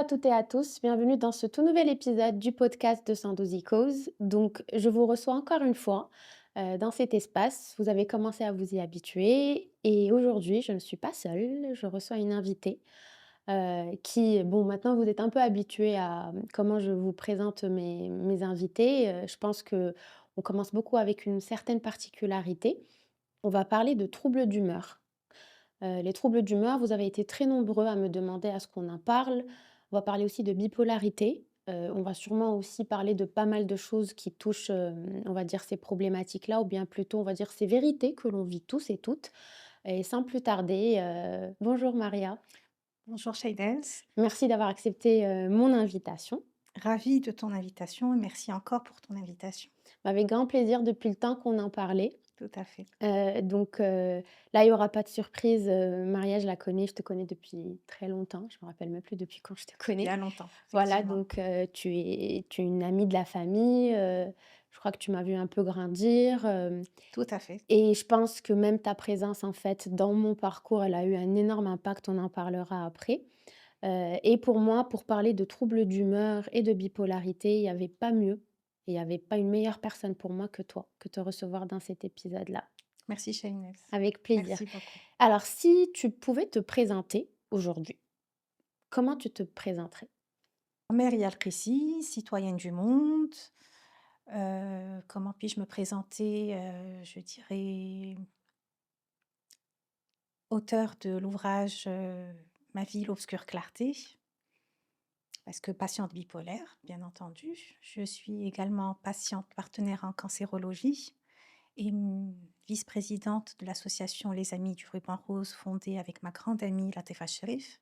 toutes et à tous, bienvenue dans ce tout nouvel épisode du podcast de Sandozy Cause. Donc, je vous reçois encore une fois dans cet espace. Vous avez commencé à vous y habituer et aujourd'hui, je ne suis pas seule, je reçois une invitée qui, bon, maintenant vous êtes un peu habitués à comment je vous présente mes invités. Je pense que on commence beaucoup avec une certaine particularité. On va parler de troubles d'humeur. Les troubles d'humeur, vous avez été très nombreux à me demander à ce qu'on en parle. On va parler aussi de bipolarité. On va sûrement aussi parler de pas mal de choses qui touchent, on va dire ces problématiques-là ou bien plutôt on va dire ces vérités que l'on vit tous et toutes et sans plus tarder, bonjour Maria. Bonjour Shaydens, Merci d'avoir accepté, mon invitation. ravie de ton invitation et merci encore pour ton invitation. Avec grand plaisir depuis le temps qu'on en parlait. Tout à fait. Là, il y aura pas de surprise, Maria, je la connais, je te connais depuis très longtemps. Je me rappelle même plus depuis quand je te connais. Bien longtemps, Voilà, effectivement. tu es une amie de la famille, je crois que tu m'as vue un peu grandir, Tout à fait. et je pense que même ta présence, en fait, dans mon parcours, elle a eu un énorme impact, on en parlera après. Et pour moi, pour parler de troubles d'humeur et de bipolarité, il y avait pas mieux et il y avait pas une meilleure personne pour moi que toi, que te recevoir dans cet épisode-là. Merci Shayness. Avec plaisir. Merci beaucoup. Alors si tu pouvais te présenter aujourd'hui, comment tu te présenterais? Mère Yalkrissi, citoyenne du monde. Comment puis-je me présenter? Je dirais auteure de l'ouvrage Ma vie, l'obscure clarté, parce que patiente bipolaire, bien entendu. Je suis également patiente partenaire en cancérologie et vice-présidente de l'association Les Amis du Ruban Rose, fondée avec ma grande amie Latefa Sherif,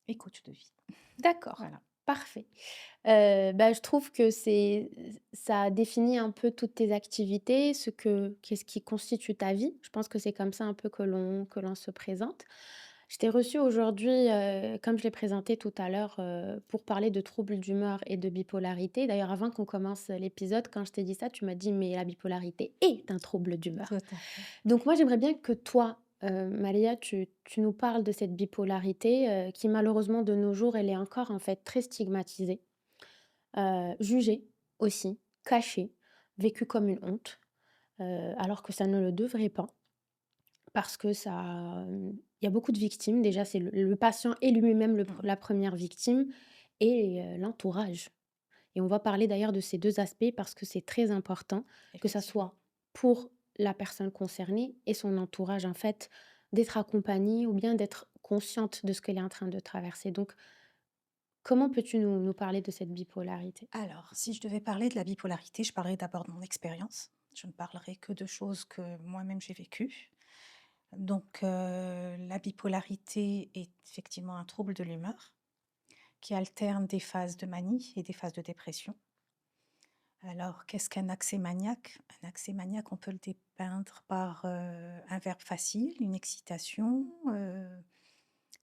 et coach de vie. D'accord, Voilà. parfait. Je trouve que ça définit un peu toutes tes activités, qu'est-ce qui constitue ta vie. Je pense que c'est comme ça un peu que l'on se présente. Je t'ai reçue aujourd'hui, comme je l'ai présenté tout à l'heure, pour parler de troubles d'humeur et de bipolarité. D'ailleurs, avant qu'on commence l'épisode, quand je t'ai dit ça, tu m'as dit: «Mais la bipolarité est un trouble d'humeur». Tout à fait. Donc moi, j'aimerais bien que toi, Malia, tu nous parles de cette bipolarité, qui malheureusement de nos jours, elle est encore en fait très stigmatisée, jugée aussi, cachée, vécue comme une honte, alors que ça ne le devrait pas. Parce que il y a beaucoup de victimes. Déjà, c'est le patient est lui-même Mm. la première victime et l'entourage. Et on va parler d'ailleurs de ces 2 aspects parce que c'est très important, que ça Effectivement. soit pour la personne concernée et son entourage, en fait, d'être accompagnée ou bien d'être consciente de ce qu'elle est en train de traverser. Donc, comment peux-tu nous parler de cette bipolarité? Alors, si je devais parler de la bipolarité, je parlerais d'abord de mon expérience. Je ne parlerai que de choses que moi-même j'ai vécues. Donc, la bipolarité est effectivement un trouble de l'humeur qui alterne des phases de manie et des phases de dépression. Alors, qu'est-ce qu'un accès maniaque? Un accès maniaque, on peut le dépeindre par un verbe facile, une excitation.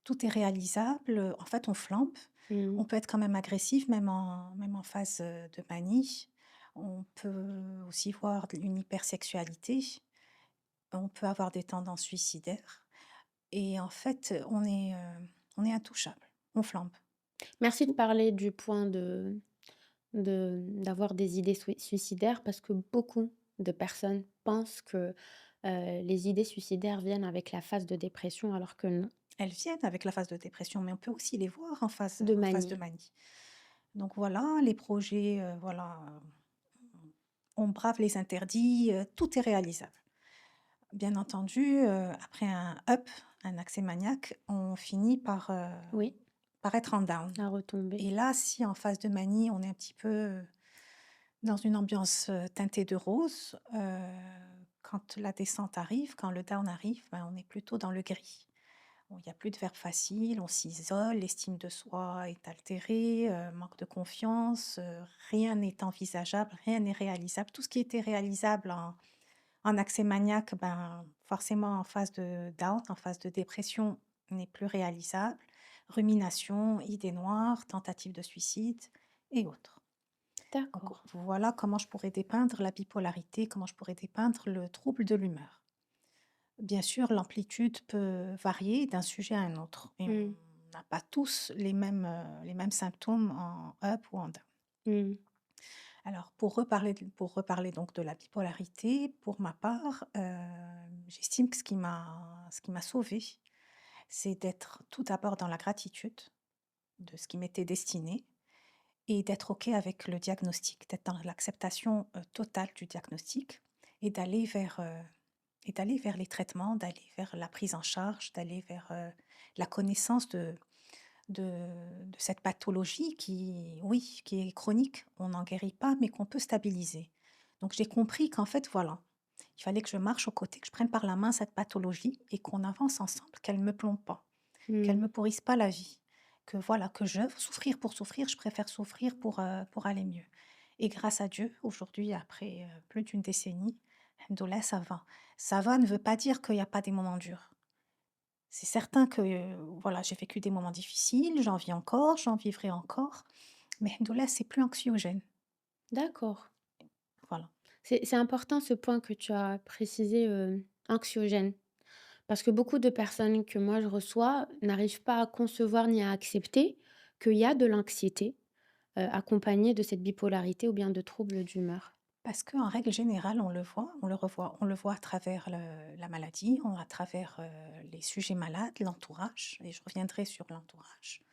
Tout est réalisable. En fait, on flambe. Mmh. On peut être quand même agressif, même en phase de manie. On peut aussi voir une hypersexualité. On peut avoir des tendances suicidaires. Et en fait, on est intouchable. On flambe. Merci de Tout. parler du point d'avoir des idées suicidaires parce que beaucoup de personnes pensent que, les idées suicidaires viennent avec la phase de dépression alors que non, Elles viennent avec la phase de dépression, mais on peut aussi les voir de en phase de manie. manie. Donc voilà, les projets, voilà, on brave les interdits, tout est réalisable. Bien entendu, après un up, un accès maniaque, on finit Oui, par être en down. à retomber. Et là, si en phase de manie, on est un petit peu dans une ambiance, teintée de rose, quand la descente arrive, quand le down arrive, ben, on est plutôt dans le gris. Bon, il y a plus de verbes faciles, on s'isole, l'estime de soi est altérée, manque de confiance, rien n'est envisageable, rien n'est réalisable. Tout ce qui était réalisable en accès maniaque, ben, forcément en phase de down, en phase de dépression, n'est plus réalisable. Rumination, idées noires, tentative de suicide et autres. Donc D'accord. voilà comment je pourrais dépeindre la bipolarité, comment je pourrais dépeindre le trouble de l'humeur. Bien sûr, l'amplitude peut varier d'un sujet à un autre et Mmh. n'a pas tous les mêmes symptômes en up ou en down. Mmh. Alors pour reparler donc de la bipolarité, pour ma part, j'estime que ce qui m'a sauvée, c'est d'être tout d'abord dans la gratitude de ce qui m'était destiné et d'être OK avec le diagnostic, d'être dans l'acceptation, totale du diagnostic et d'aller vers les traitements, d'aller vers la prise en charge, d'aller vers, la connaissance de cette pathologie qui, oui, qui est chronique. On n'en guérit pas, mais qu'on peut stabiliser. Donc j'ai compris qu'en fait, voilà, il fallait que je marche aux côtés, que je prenne par la main cette pathologie et qu'on avance ensemble, qu'elle ne me plombe pas, qu'elle Mmh. me pourrisse pas la vie. Que voilà, que je souffrir pour souffrir, je préfère souffrir pour aller mieux. Et grâce à Dieu, aujourd'hui, après plus d'une décennie, alhamdoulilah, ça va. Ça va ne veut pas dire qu'il n'y a pas des moments durs. C'est certain que, voilà, j'ai vécu des moments difficiles, j'en vis encore, j'en vivrai encore, mais alhamdoulilah, c'est plus anxiogène, D'accord. voilà. C'est important ce point que tu as précisé, anxiogène. Parce que beaucoup de personnes que moi je reçois n'arrivent pas à concevoir ni à accepter qu'il y a de l'anxiété, accompagnée de cette bipolarité ou bien de troubles d'humeur. Parce qu'en règle générale, on le voit, on le voit à travers la maladie, à travers les sujets malades, l'entourage, et je reviendrai sur l'entourage.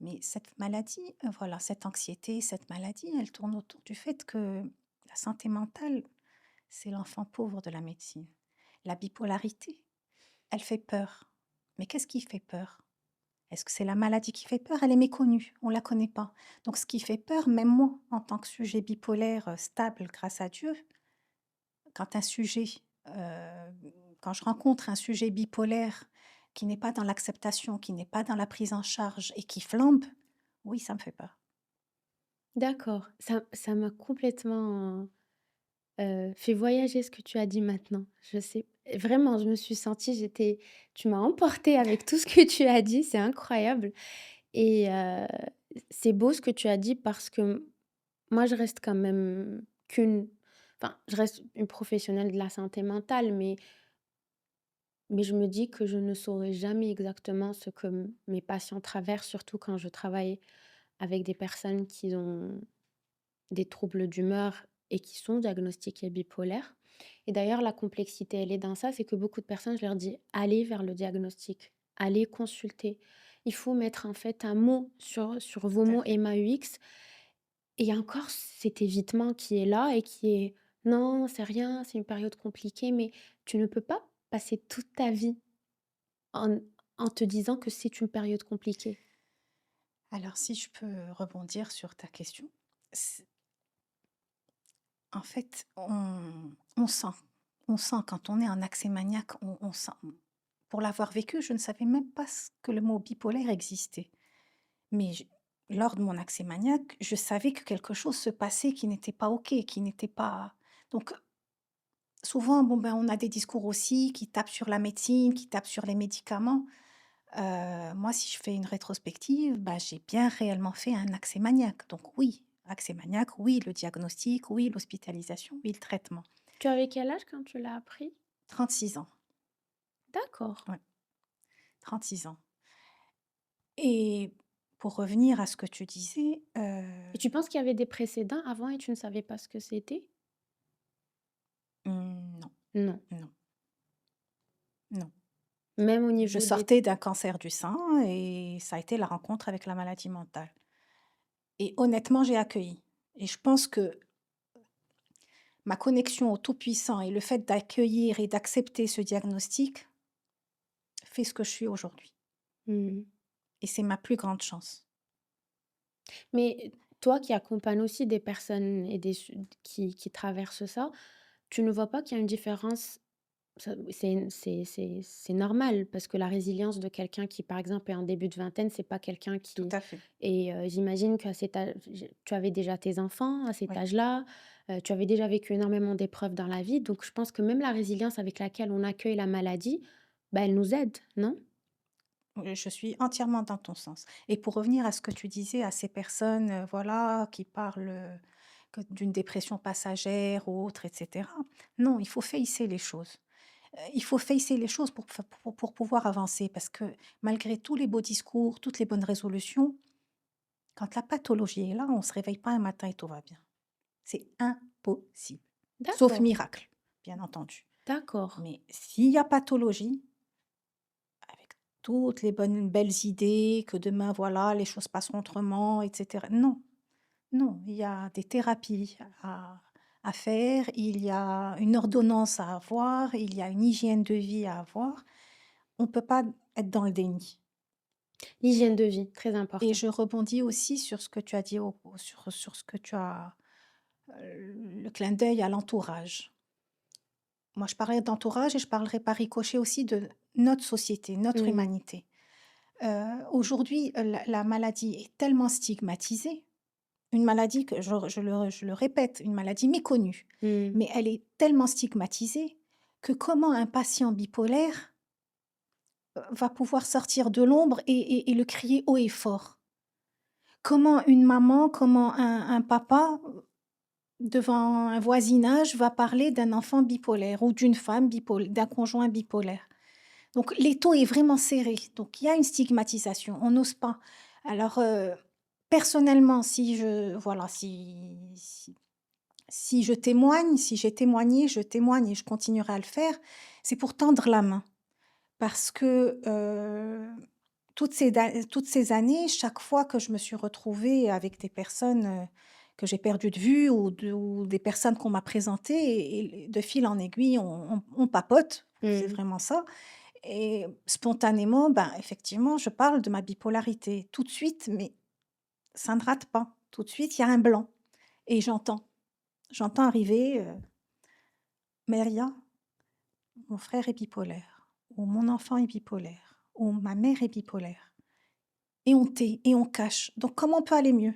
Mais cette maladie, voilà, cette anxiété, cette maladie, elle tourne autour du fait que la santé mentale, c'est l'enfant pauvre de la médecine. La bipolarité, elle fait peur. Mais qu'est-ce qui fait peur? Est-ce que c'est la maladie qui fait peur? Elle est méconnue, on ne la connaît pas. Donc ce qui fait peur, même moi, en tant que sujet bipolaire, stable grâce à Dieu, quand un sujet, heu, quand je rencontre un sujet bipolaire qui n'est pas dans l'acceptation, qui n'est pas dans la prise en charge et qui flambe, oui, ça me fait peur. D'accord, ça m'a complètement, fait voyager ce que tu as dit maintenant. Je sais vraiment, je me suis sentie tu m'as emportée avec tout ce que tu as dit, c'est incroyable et c'est beau ce que tu as dit parce que moi je reste quand même je reste une professionnelle de la santé mentale, mais je me dis que je ne saurais jamais exactement ce que mes patients traversent, surtout quand je travaille avec des personnes qui ont des troubles d'humeur et qui sont diagnostiqués bipolaires. Et d'ailleurs, la complexité, elle est dans ça, c'est que beaucoup de personnes, je leur dis: «Allez vers le diagnostic, allez consulter». Il faut mettre en fait un mot sur vos Tout à mots fait. MAUX et il y a encore cet évitement qui est là et qui est: «Non, c'est rien, c'est une période compliquée», mais tu ne peux pas passer toute ta vie en te disant que c'est une période compliquée. Alors si je peux rebondir sur ta question, c en fait, on sent quand on est en accès maniaque, on sent. Pour l'avoir vécu, je ne savais même pas ce que le mot bipolaire existait. Mais lors de mon accès maniaque, je savais que quelque chose se passait qui n'était pas OK, qui n'était pas. Donc, souvent, bon, ben, on a des discours aussi qui tapent sur la médecine, qui tapent sur les médicaments. Moi, si je fais une rétrospective, bah, j'ai bien réellement fait un accès maniaque. Donc oui, accès maniaque, oui, le diagnostic, oui, l'hospitalisation, oui, le traitement. Tu avais quel âge quand tu l'as appris? 36 ans, D'accord. ouais, 36 ans. Et pour revenir à ce que tu disais, Et tu penses qu'il y avait des précédents avant et tu ne savais pas ce que c'était? non, Non. non, non. Même au Je niveau des sortais d'un cancer du sein et ça a été la rencontre avec la maladie mentale. Et honnêtement, j'ai accueilli. Et je pense que ma connexion au Tout-Puissant et le fait d'accueillir et d'accepter ce diagnostic fait ce que je suis aujourd'hui. mmh. Et c'est ma plus grande chance. Mais toi qui accompagnes aussi des personnes et des su qui traversent ça, tu ne vois pas qu'il y a une différence? Ça c'est normal parce que la résilience de quelqu'un qui, par exemple, est en début de vingtaine, c'est pas quelqu'un Tout qui à fait. et j'imagine qu'à cet âge tu avais déjà tes enfants à cet Oui. âge-là, tu avais déjà vécu énormément d'épreuves dans la vie, donc je pense que même la résilience avec laquelle on accueille la maladie, bah, elle nous aide, non? Oui, je suis entièrement dans ton sens. Et pour revenir à ce que tu disais, à ces personnes, voilà, qui parlent d'une dépression passagère ou autre, etc. Non, il faut faïsser les choses. Il faut facer les choses pour pouvoir avancer parce que malgré tous les beaux discours, toutes les bonnes résolutions, quand la pathologie est là, on ne se réveille pas un matin et tout va bien. C'est impossible. Sauf D'accord, miracle, bien entendu. d'accord. Mais s'il y a pathologie, avec toutes les bonnes belles idées que demain, voilà, les choses passeront autrement et cetera. Non, non, il y a des thérapies à faire, il y a une ordonnance à avoir, il y a une hygiène de vie à avoir. On ne peut pas être dans le déni. L'hygiène de vie, très Et important. je rebondis aussi sur ce que tu as dit sur ce que tu as, le clin d'œil à l'entourage. Moi, je parlais d'entourage et je parlerai par ricochet aussi de notre société, notre Mmh. humanité. Aujourd'hui, la maladie est tellement stigmatisée, une maladie que je le répète, une maladie méconnue, Mmh. mais elle est tellement stigmatisée que comment un patient bipolaire, va pouvoir sortir de l'ombre et le crier haut et fort? Comment une maman, comment un papa, devant un voisinage, va parler d'un enfant bipolaire ou d'une femme d'un conjoint bipolaire? Donc l'étau est vraiment serré, donc il y a une stigmatisation, on n'ose pas. Alors, personnellement, si je voilà, si je témoigne, si j'ai témoigné, je témoigne et je continuerai à le faire, c'est pour tendre la main. Parce que, toutes ces années, chaque fois que je me suis retrouvée avec des personnes, que j'ai perdues de vue ou des personnes qu'on m'a présentées et de fil en aiguille, on papote, c'est Mmh. vraiment ça et spontanément, ben, effectivement, je parle de ma bipolarité tout de suite, mais ça ne rate pas. Tout de suite, il y a un blanc et j'entends arriver, «Meria, mon frère est bipolaire» ou «Mon enfant est bipolaire» ou «Ma mère est bipolaire». Et on tait et on cache. Donc comment on peut aller mieux?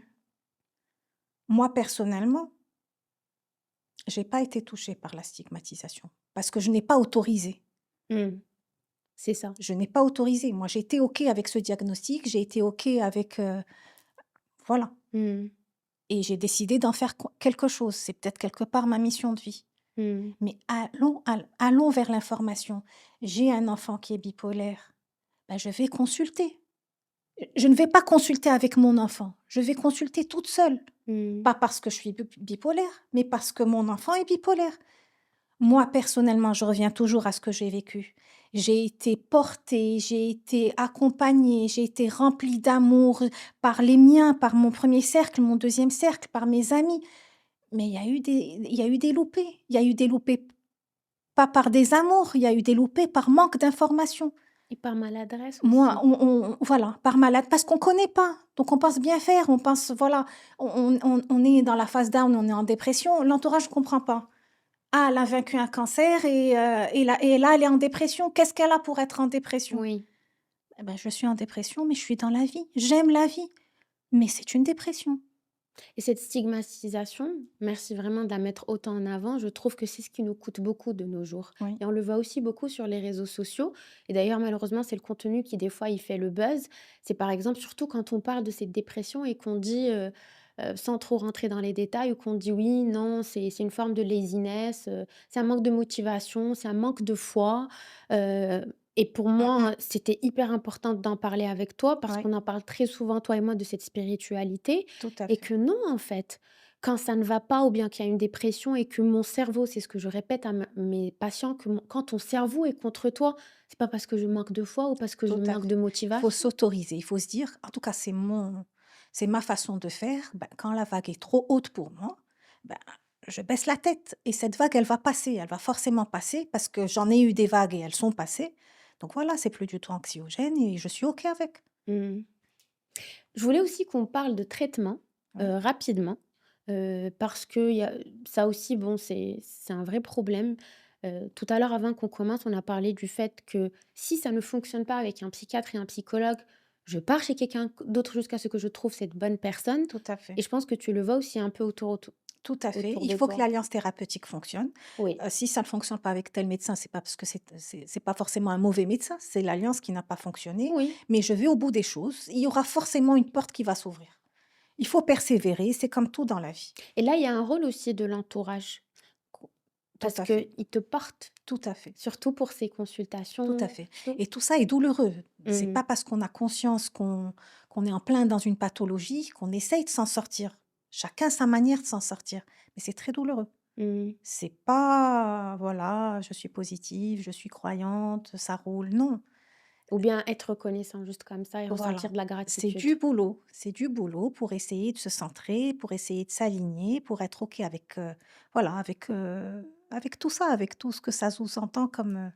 Moi, personnellement, j'ai pas été touchée par la stigmatisation parce que je n'ai pas autorisé. Mmh. C'est ça. Je n'ai pas autorisé. Moi, j'ai été OK avec ce diagnostic, j'ai été OK avec, voilà Mmh. et j'ai décidé d'en faire quelque chose. C'est peut-être quelque part ma mission de vie. Mmh. Mais allons vers l'information. J'ai un enfant qui est bipolaire, bah, je vais consulter. Je ne vais pas consulter avec mon enfant, je vais consulter toute seule. Mmh. Pas parce que je suis bipolaire, mais parce que mon enfant est bipolaire. Moi, personnellement, je reviens toujours à ce que j'ai vécu. J'ai été portée, j'ai été accompagnée, j'ai été remplie d'amour par les miens, par mon premier cercle, mon deuxième cercle, par mes amis. Mais il y a eu des loupés. Il y a eu des loupés pas par désamour, il y a eu des loupés par manque d'information. Et par maladresse Moi, aussi. voilà, par malade parce qu'on connaît pas, donc on pense bien faire, on pense voilà, on est dans la phase down, on est en dépression, l'entourage ne comprend pas. Ah, elle a vaincu un cancer et là, elle est en dépression. Qu'est-ce qu'elle a pour être en dépression? Oui. Eh ben, je suis en dépression, mais je suis dans la vie. J'aime la vie, mais c'est une dépression. Et cette stigmatisation, merci vraiment de la mettre autant en avant. Je trouve que c'est ce qui nous coûte beaucoup de nos jours. Oui, Et on le voit aussi beaucoup sur les réseaux sociaux. Et d'ailleurs, malheureusement, c'est le contenu qui, des fois, il fait le buzz. C'est par exemple, surtout quand on parle de cette dépression et qu'on dit, sans trop rentrer dans les détails, ou qu'on dit oui, non, c'est une forme de laziness, c'est un manque de motivation, c'est un manque de foi. euh, et pour mmh mh. moi, c'était hyper important d'en parler avec toi parce Ouais, qu'on en parle très souvent, toi et moi, de cette spiritualité. tout à Et fait. que non, en fait, quand ça ne va pas ou bien qu'il y a une dépression et que mon cerveau, c'est ce que je répète à mes patients, que quand ton cerveau est contre toi, c'est pas parce que je manque de foi ou parce que je Tout à manque de fait. Il faut motivation. s'autoriser, il faut se dire, en tout cas, c'est ma façon de faire. Ben, quand la vague est trop haute pour moi, ben, je baisse la tête et cette vague, elle va passer, elle va forcément passer parce que j'en ai eu des vagues et elles sont passées. Donc voilà, c'est plus du tout anxiogène et je suis OK avec. Mmh. Je voulais aussi qu'on parle de traitement, Oui, rapidement, parce que y a ça aussi, bon, c'est un vrai problème. Tout à l'heure, avant qu'on commence, on a parlé du fait que si ça ne fonctionne pas avec un psychiatre et un psychologue, je pars chez quelqu'un d'autre jusqu'à ce que je trouve cette bonne personne. tout à fait. Et je pense que tu le vois aussi un peu Tout à fait. autour Il de faut que toi. l'alliance thérapeutique fonctionne. Oui, Si ça ne fonctionne pas avec tel médecin, c'est pas parce que c'est pas forcément un mauvais médecin, c'est l'alliance qui n'a pas fonctionné. oui. Mais je vais au bout des choses. Il y aura forcément une porte qui va s'ouvrir. Il faut persévérer, c'est comme tout dans la vie. Et là, il y a un rôle aussi de l'entourage. tout parce à fait, qu'ils te portent, tout à fait, surtout pour ces tout à consultations, fait tout. et tout ça est douloureux. C'est Mmh. pas parce qu'on a conscience qu'on est en plein dans une pathologie qu'on essaye de s'en sortir. Chacun sa manière de s'en sortir, mais c'est très douloureux. Mmh. C'est pas, voilà, je suis positive, je suis croyante, ça roule, non. Ou bien être reconnaissant juste comme ça et Voilà, ressentir de la c'est gratitude. du boulot pour essayer de se centrer, pour essayer de s'aligner, pour être OK avec, voilà, avec tout ça, avec tout ce que ça sous-entend comme,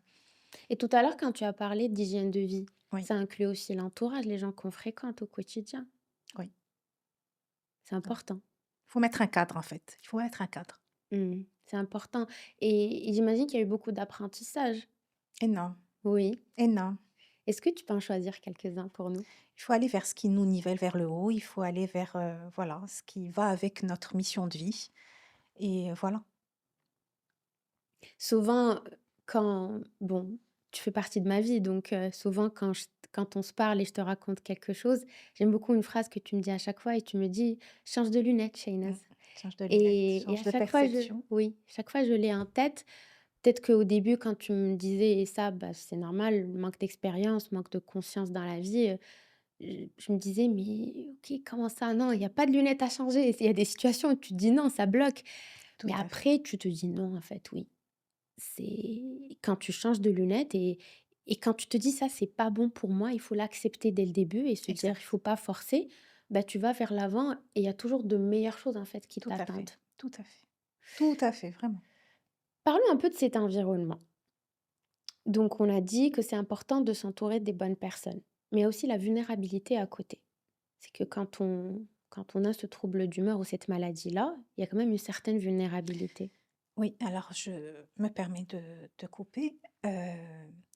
Et tout à l'heure, quand tu as parlé d'hygiène de vie, oui, ça inclut aussi l'entourage, les gens qu'on fréquente au quotidien. oui, C'est non. important. Il faut mettre un cadre, en fait. Il faut mettre un cadre. Mmh. C'est important et j'imagine qu'il y a eu beaucoup d'apprentissage? Énorme, Oui. énorme. Est-ce que tu peux en choisir quelques-uns pour nous? Il faut aller vers ce qui nous nivelle vers le haut, il faut aller vers, voilà, ce qui va avec notre mission de vie et voilà. Souvent, quand bon, tu fais partie de ma vie, donc souvent quand on se parle et je te raconte quelque chose, j'aime beaucoup une phrase que tu me dis à chaque fois et tu me dis: «Change de lunettes, Mmh. Shahnaz». Change de lunettes, Et change à de chaque fois je perception. oui, chaque fois je l'ai en tête. Peut-être qu'au début quand tu me disais ça, bah, c'est normal, manque d'expérience, manque de conscience dans la vie, je me disais: «Mais OK, comment ça? Non, il y a pas de lunettes à changer». Il y a des situations où tu te dis: «Non, ça bloque». Tout Mais à fait, après tu te dis: «Non, en fait, oui». C'est quand tu changes de lunettes et quand tu te dis: «Ça, c'est pas bon pour moi», il faut l'accepter dès le début et se dire: «Il exact. faut pas forcer», bah, tu vas vers l'avant et il y a toujours de meilleures choses, en fait, qui Tout à fait, t'attendent. tout à fait. Tout à fait, vraiment. Parlons un peu de cet environnement. Donc on a dit que c'est important de s'entourer des bonnes personnes, mais il y a aussi la vulnérabilité à côté. C'est que quand on a ce trouble d'humeur ou cette maladie-là, il y a quand même une certaine vulnérabilité. Oui, alors je me permets de te couper.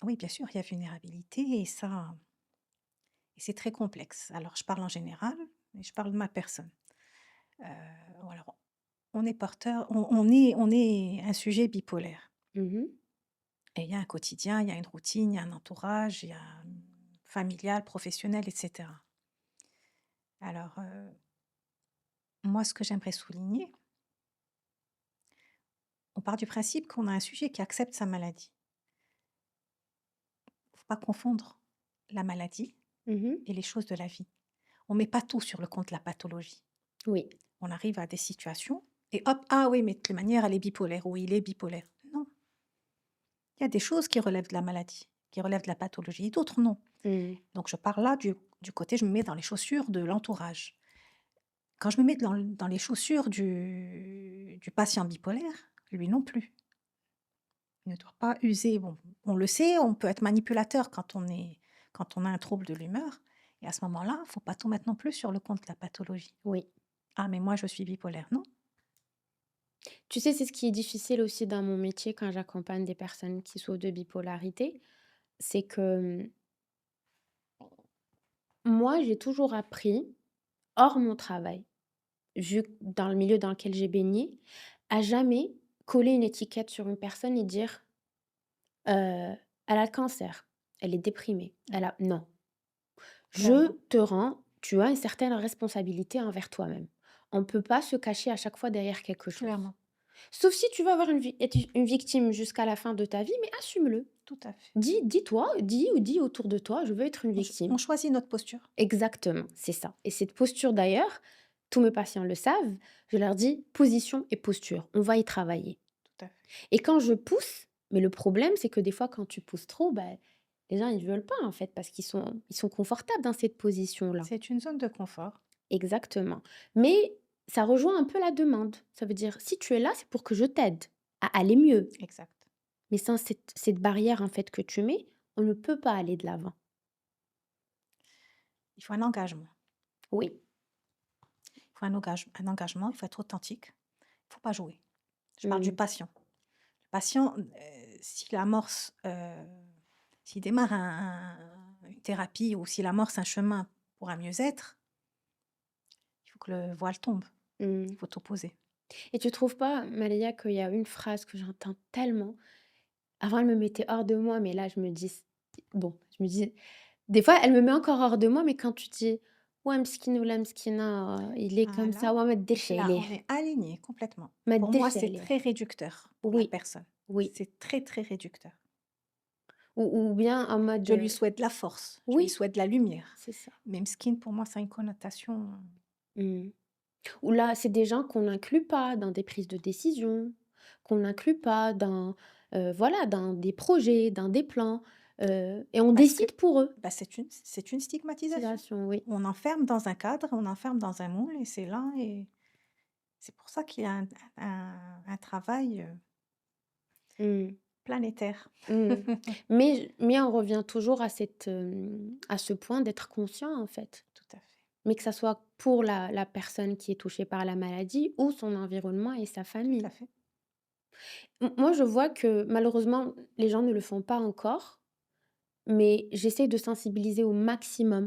Oui, bien sûr, il y a vulnérabilité et c'est très complexe. Alors je parle en général et je parle de ma personne. Heu, alors on est porteur on est un sujet bipolaire Mmh. et il y a un quotidien, il y a une routine, il y a un entourage, il y a, familial, professionnel et cetera. Alors, moi ce que j'aimerais souligner, on part du principe qu'on a un sujet qui accepte sa maladie. Faut pas confondre la maladie Mmh. et les choses de la vie. On met pas tout sur le compte de la pathologie. Oui. On arrive à des situations et hop, ah oui, mais de toute manière, elle est bipolaire ou il est bipolaire. Non, il y a des choses qui relèvent de la maladie, qui relèvent de la pathologie, d'autres non. Mmh. Donc je parle là du côté, je me mets dans les chaussures de l'entourage. Quand je me mets dans les chaussures du patient bipolaire, lui non plus. Il ne doit pas user. Bon, on le sait, on peut être manipulateur quand on a un trouble de l'humeur. Et à ce moment-là, il faut pas tout mettre non plus sur le compte de la pathologie. Oui. Ah, mais moi, je suis bipolaire. Non. Tu sais, c'est ce qui est difficile aussi dans mon métier quand j'accompagne des personnes qui souffrent de bipolarité, c'est que, moi, j'ai toujours appris, hors mon travail, vu dans le milieu dans lequel j'ai baigné, à jamais coller une étiquette sur une personne et dire, «Elle a le cancer, elle est déprimée, elle Ouais, a» non. Je clairement, te rends tu as une certaine responsabilité envers toi-même. On ne peut pas se cacher à chaque fois derrière quelque chose. clairement, Sauf si tu veux avoir être une victime jusqu'à la fin de ta vie, mais assume-le. tout à fait. Dis-toi, dis ou dis autour de toi: «Je veux être une On victime». choisit notre posture. Exactement, c'est ça et cette posture d'ailleurs, tous mes patients le savent, je leur dis: «Position et posture, on va y travailler» Tout à fait. et quand je pousse mais le problème, c'est que des fois quand tu pousses trop, bah, les gens ils veulent pas en fait parce qu'ils sont confortables dans cette position-là. C'est une zone de confort. Exactement, mais ça rejoint un peu la demande. Ça veut dire: «Si tu es là, c'est pour que je t'aide à aller mieux». Exact. Mais sans cette barrière, en fait, que tu mets, on ne peut pas aller de l'avant. Il faut un engagement. Oui. Il faut un engagement, il faut être authentique. Il faut pas jouer. Je parle du Mmh. patient. Le patient, s'il amorce, s'il démarre une thérapie ou s'il amorce un chemin pour un mieux-être, il faut que le voile tombe. Mmh. Il faut t'opposer. Et tu trouves pas, Malaya, qu'il y a une phrase que j'entends tellement? Avant, elle me mettait hors de moi, mais là, je me dis des fois, elle me met encore hors de moi, mais quand tu dis: ouais مسكين ولا مسكينة il est comme ça Voilà. وما تديرش Là, عليه، on est alignés complètement. ما Pour moi, تديرش c'est عليه. très réducteur pour la Oui, personne. oui. C'est très, très réducteur. Ou bien en mode, Je lui souhaite de la force, je lui oui, souhaite de la lumière. c'est ça. Mais Mskin, pour moi, ça a une connotation Mmh. Ou là, c'est des gens qu'on n'inclut pas dans des prises de décision, qu'on n'inclut pas dans, voilà, dans des projets, dans des plans, et on parce que décide pour eux. bah, c'est une stigmatisation. Motivation, oui. On enferme dans un cadre, on enferme dans un moule et c'est là et c'est pour ça qu'il y a un travail, Mmh. planétaire. Mmh. Mais on revient toujours à cette, à ce point d'être conscient, en fait. Tout à fait, Mais que ça soit pour la personne qui est touchée par la maladie ou son environnement et sa tout à famille. fait. Moi, je vois que malheureusement, les gens ne le font pas encore, mais j'essaie de sensibiliser au maximum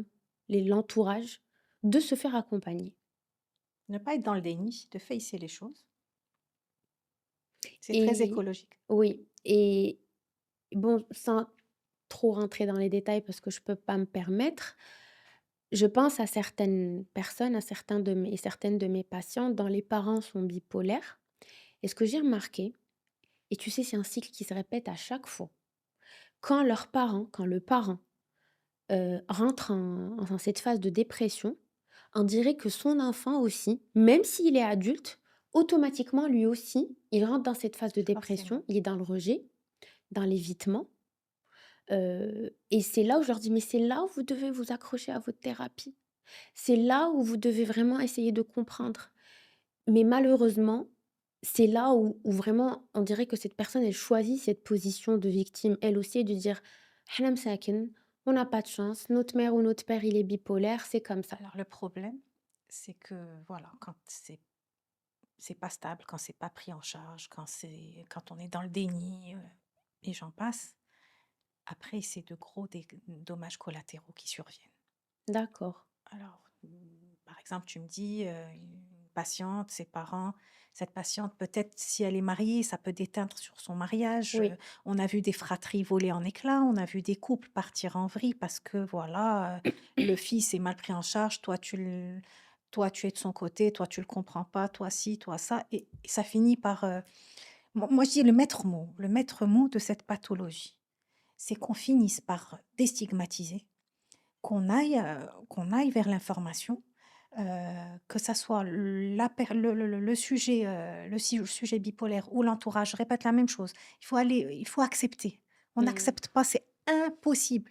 l'entourage, de se faire accompagner. Ne pas être dans le déni, de facer les choses, c'est très Et écologique. oui, et bon, sans trop rentrer dans les détails parce que je peux pas me permettre, je pense à certaines personnes, à certaines de mes patientes dont les parents sont bipolaires, et ce que j'ai remarqué, et tu sais, c'est un cycle qui se répète à chaque fois. Quand le parent, rentre en cette phase de dépression, on dirait que son enfant aussi, même s'il est adulte, automatiquement lui aussi, il rentre dans cette phase de Forcément. dépression, il est dans le rejet, dans l'évitement, et c'est là où je leur dis: «Mais c'est là où vous devez vous accrocher à votre thérapie. C'est là où vous devez vraiment essayer de comprendre». Mais malheureusement, c'est là où vraiment on dirait que cette personne, elle choisit cette position de victime, elle aussi, et de dire: «حنا مساكن, on n'a pas de chance, notre mère ou notre père, il est bipolaire, c'est comme ça». Alors le problème, c'est que voilà, quand c'est pas stable, quand c'est pas pris en charge, quand on est dans le déni, et j'en passe, après c'est de gros dommages collatéraux qui surviennent. D'accord. Alors, par exemple, tu me dis, une patiente, ses parents, cette patiente, peut-être si elle est mariée, ça peut déteindre sur son mariage. Oui. On a vu des fratries voler en éclats, on a vu des couples partir en vrille parce que voilà, le fils est mal pris en charge, toi tu es de son côté, toi tu le comprends pas, toi ci, toi ça et ça finit par, moi je dis le maître mot de cette pathologie, c'est qu'on finisse par déstigmatiser, qu'on aille vers l'information, que ça soit la per le sujet, le sujet bipolaire ou l'entourage répète la même chose. Il faut accepter. On Mmh. n'accepte pas, c'est impossible.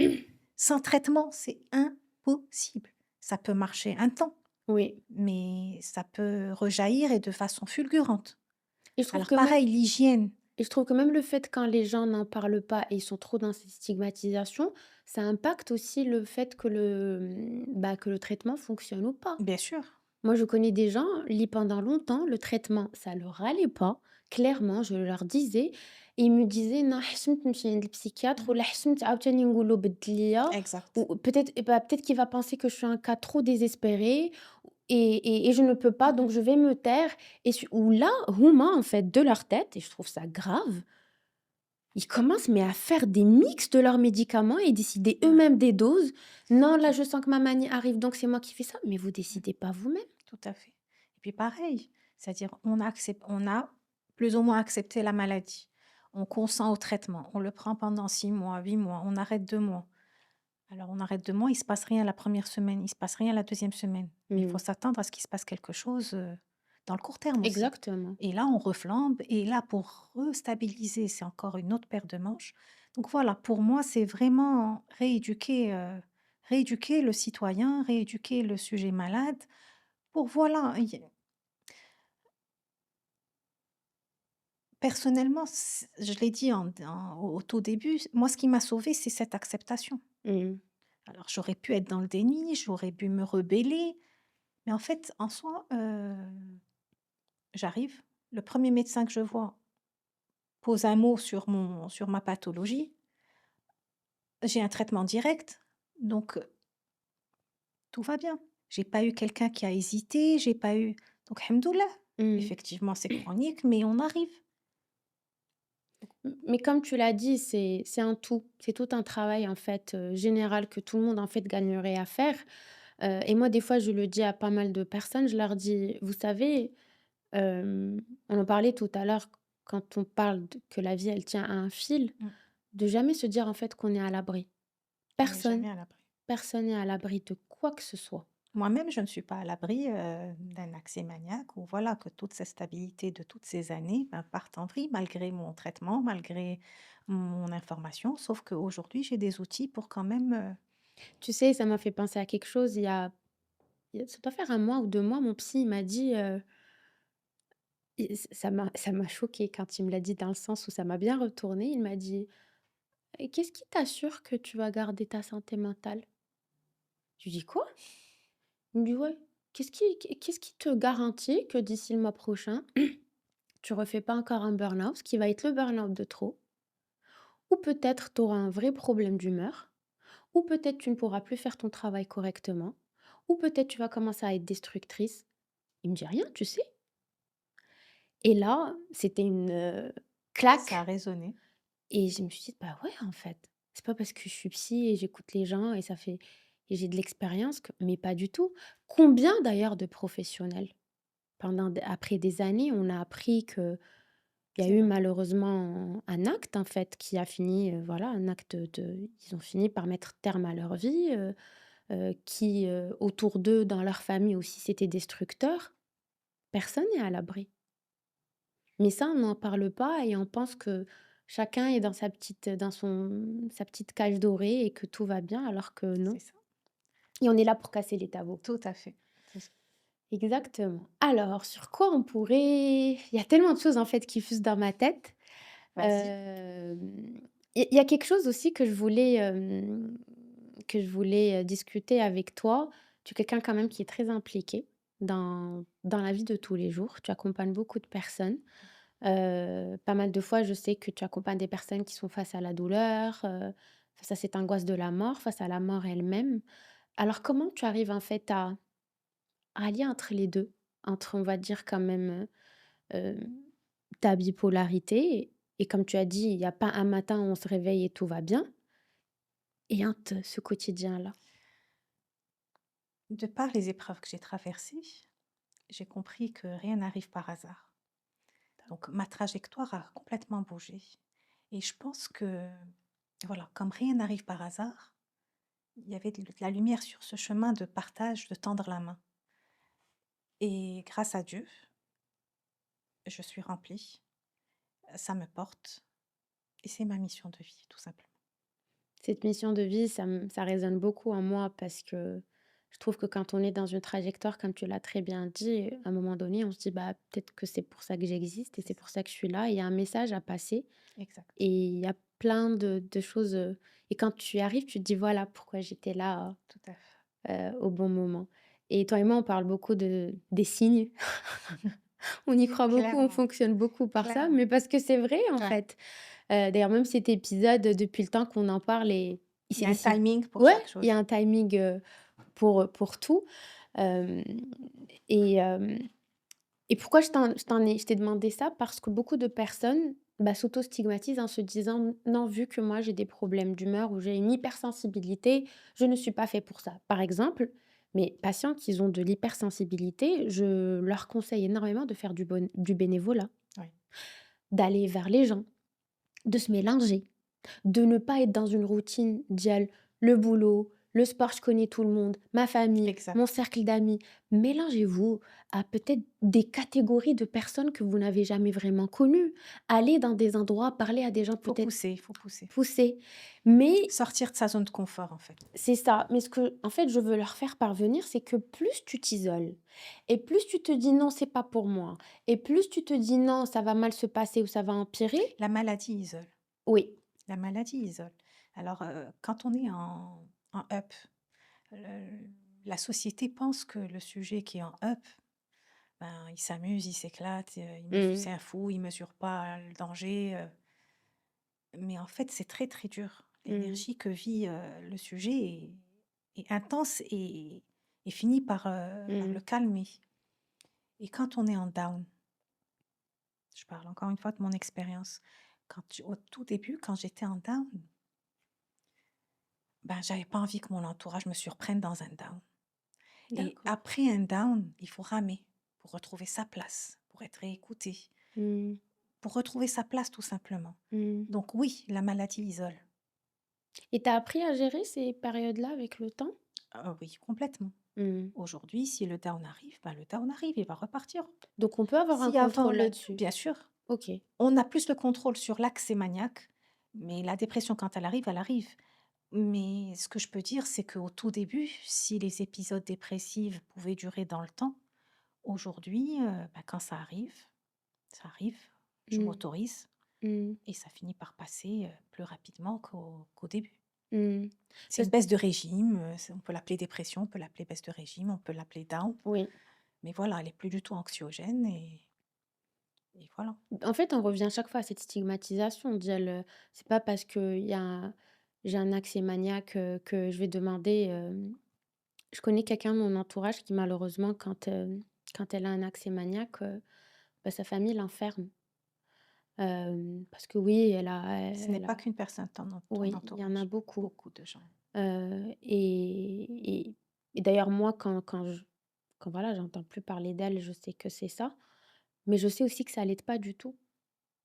Sans traitement, c'est impossible. Ça peut marcher un temps, Oui, mais ça peut rejaillir et de façon fulgurante. et je trouve Alors que même pareil, l'hygiène, et je trouve que même le fait quand les gens n'en parlent pas et ils sont trop dans cette stigmatisation, ça impacte aussi le fait que que le traitement fonctionne ou pas. bien sûr. Moi, je connais des gens, pendant longtemps, le traitement, ça leur allait pas. Clairement, je leur disais, et ils me disaient: «Non, حشمت نمشي عند الpsychiatre» Mmh. ولا حشمت عاوتاني نقول له بدل ليا. Exact. Ou peut-être, peut-être qu'il va penser que je suis un cas trop désespéré, et je ne peux pas, Mmh donc mh. je vais me taire. Et ou là, هُما, en fait, de leur tête, et je trouve ça grave, ils commencent mais à faire des mix de leurs médicaments et décider Ouais, eux-mêmes des doses. «Non, là, je sens que ma manie arrive, donc c'est moi qui fais ça». Mais vous mmh, décidez pas vous-même. tout à fait. Et puis pareil, c'est-à-dire on a plus ou moins accepté la maladie. On consent au traitement, on le prend pendant 6 mois, 8 mois, on arrête 2 mois. Alors on arrête 2 mois, il se passe rien la première semaine, il se passe rien la deuxième semaine. Mais il faut Mmh. s'attendre à ce qu'il se passe quelque chose, dans le court terme aussi. Exactement. Et là, on reflambe et là, pour restabiliser, c'est encore une autre paire de manches. Donc voilà, pour moi, c'est vraiment rééduquer le citoyen, rééduquer le sujet malade pour voilà, personnellement, je l'ai dit au tout début, moi, ce qui m'a sauvée, c'est cette acceptation. Mmh. Alors, j'aurais pu être dans le déni, j'aurais pu me rebeller, mais en fait, en soi, j'arrive, le premier médecin que je vois pose un mot sur ma pathologie, j'ai un traitement direct, donc tout va bien. J'ai pas eu quelqu'un qui a hésité, j'ai pas eu donc Alhamdoulilah, Mmh. effectivement, c'est chronique, mais on arrive. Mais comme tu l'as dit, c'est un tout. C'est tout un travail, en fait, général, que tout le monde, en fait, gagnerait à faire. Et moi, des fois, je le dis à pas mal de personnes, je leur dis: «Vous savez, on en parlait tout à l'heure quand on parle de que la vie, elle tient à un fil, Mmh. de jamais se dire, en fait, qu'on est à l'abri. On n'est Personne, jamais à l'abri. personne n'est à l'abri de quoi que ce soit». Moi-même, je ne suis pas à l'abri, d'un accès maniaque ou voilà, que toute cette stabilité de toutes ces années, ben, partent en vrille malgré mon traitement, malgré mon information. Sauf qu'aujourd'hui, j'ai des outils pour quand même, Tu sais, ça m'a fait penser à quelque chose, ça doit faire un mois ou 2 mois, mon psy, il m'a dit, et ça m'a choquée quand il me l'a dit dans le sens où ça m'a bien retourné. Il m'a dit: «Et qu'est-ce qui t'assure que tu vas garder ta santé mentale?» Je lui dis: «Quoi?» Il me dit: «Ouais, qu'est-ce qui te garantit que d'ici le mois prochain, tu refais pas encore un burn-out, ce qui va être le burn-out de trop? Ou peut-être tu auras un vrai problème d'humeur, ou peut-être tu ne pourras plus faire ton travail correctement, ou peut-être tu vas commencer à être destructrice». Il me dit: «Rien, tu sais?» Et là, c'était une, ça a claque. résonné. Et je me suis dit: «Bah, ouais, en fait, c'est pas parce que je suis psy et j'écoute les gens et j'ai de l'expérience que» mais pas du tout. Combien d'ailleurs de professionnels, pendant d après des années, on a appris qu'il y a C'est eu vrai. malheureusement un acte, en fait, qui a fini, voilà, un acte de ils ont fini par mettre terme à leur vie, qui, autour d'eux, dans leur famille aussi, c'était destructeur. Personne n'est à l'abri. Mais ça, on n'en parle pas et on pense que chacun est dans sa petite cage dorée et que tout va bien, alors que non. C'est ça, Et on est là pour casser les tabous. tout à fait. C'est ça. Exactement. Alors, sur quoi on pourrait il y a tellement de choses, en fait, qui fusent dans ma tête. Vas-y. Il y a quelque chose aussi que je voulais, discuter avec toi. Tu es quelqu'un quand même qui est très impliqué dans la vie de tous les jours. Tu accompagnes beaucoup de personnes. Pas mal de fois, je sais que tu accompagnes des personnes qui sont face à la douleur, face à cette angoisse de la mort, face à la mort elle-même. Alors comment tu arrives en fait à allier entre les 2, entre on va dire quand même, ta bipolarité et comme tu as dit, il y a pas un matin où on se réveille et tout va bien et entre ce quotidien-là? De par les épreuves que j'ai traversées, j'ai compris que rien n'arrive par hasard. Donc ma trajectoire a complètement bougé et je pense que, voilà, comme rien n'arrive par hasard, il y avait de la lumière sur ce chemin de partage, de tendre la main et grâce à Dieu, je suis remplie, ça me porte et c'est ma mission de vie, tout simplement. Cette mission de vie, ça résonne beaucoup en moi parce que je trouve que quand on est dans une trajectoire, comme tu l'as très bien dit, à un moment donné, on se dit: «Bah, peut-être que c'est pour ça que j'existe et C'est c'est ça, pour ça que je suis là». Il y a un message à passer exact, et il y a plein de choses, et quand tu y arrives, tu te dis: «Voilà pourquoi j'étais là, tout à fait. au bon moment». Et toi et moi, on parle beaucoup des signes. On y croit beaucoup, on Clairement, fonctionne beaucoup par ça, clairement. mais parce que c'est vrai, en Ouais. fait. D'ailleurs, même cet épisode, depuis le temps qu'on en parle et il Il y s'est a un décidé timing pour ouais, chaque il y chose. a un timing, pour tout. Hem et hem et pourquoi je t'ai demandé ça? Parce que beaucoup de personnes, bah, s'auto-stigmatisent en se disant: «Non, vu que moi j'ai des problèmes d'humeur ou j'ai une hypersensibilité, je ne suis pas fait pour ça». Par exemple, mes patients qui ont de l'hypersensibilité, je leur conseille énormément de faire du bénévolat, Oui, d'aller vers les gens, de se mélanger. De ne pas être dans une routine d'il le boulot, le sport, je connais tout le monde, ma famille, mon exact. cercle d'amis. Mélangez-vous à peut-être des catégories de personnes que vous n'avez jamais vraiment connues. Allez dans des endroits, parler à des gens Faut peut-être pousser, il faut pousser. poussés. Mais Sortir de sa zone de confort, en fait. c'est ça, mais ce que en fait, je veux leur faire parvenir, c'est que plus tu t'isoles et plus tu te dis: «Non, c'est pas pour moi» et plus tu te dis: «Non, ça va mal se passer ou ça va empirer». La maladie isole. Oui, La maladie isole. Alors, quand on est en up, le la société pense que le sujet qui est en up, ben, il s'amuse, il s'éclate, mmh, c'est un fou, il mesure pas le danger, mais en fait, c'est très, très dur. mmh, L'énergie que vit, le sujet est intense et finit par mmh. le calmer et quand on est en down, je parle encore une fois de mon expérience, au tout début, quand j'étais en down, ben, j'avais pas envie que mon entourage me surprenne dans un down. Et D'accord. après un down, il faut ramer pour retrouver sa place, pour être écouté, Mmh. pour retrouver sa place tout simplement. Mmh. Donc oui, la maladie isole. Et tu as appris à gérer ces périodes-là avec le temps? Oui, complètement. Mmh. Aujourd'hui, si le down arrive, ben, le down arrive, il va repartir. Donc on peut avoir un Si avant contrôle le là-dessus? bien sûr, OK. on a plus le contrôle sur l'accès maniaque, mais la dépression quand elle arrive, elle arrive. Mais ce que je peux dire, c'est qu'au tout début, si les épisodes dépressifs pouvaient durer dans le temps, aujourd'hui, bah, quand ça arrive, je Mmh. m'autorise Mmh. et ça finit par passer, plus rapidement qu'au début. Mmh. C'est une Parce baisse de régime, on peut l'appeler dépression, on peut l'appeler baisse de régime, on peut l'appeler down, oui. mais voilà, elle est plus du tout anxiogène et voilà. En fait, on revient chaque fois à cette stigmatisation. On dit c'est pas parce que j'ai un accès maniaque, que je vais demander, je connais quelqu'un de mon entourage qui malheureusement quand elle a un accès maniaque, bah, sa famille l'enferme. Parce que oui, Ce n'est elle pas a qu'une personne dans ton oui, il y en a entourage, beaucoup. beaucoup de gens. Et d'ailleurs moi quand voilà, j'entends plus parler d'elle, je sais que c'est ça. Mais je sais aussi que ça l'aide pas du tout.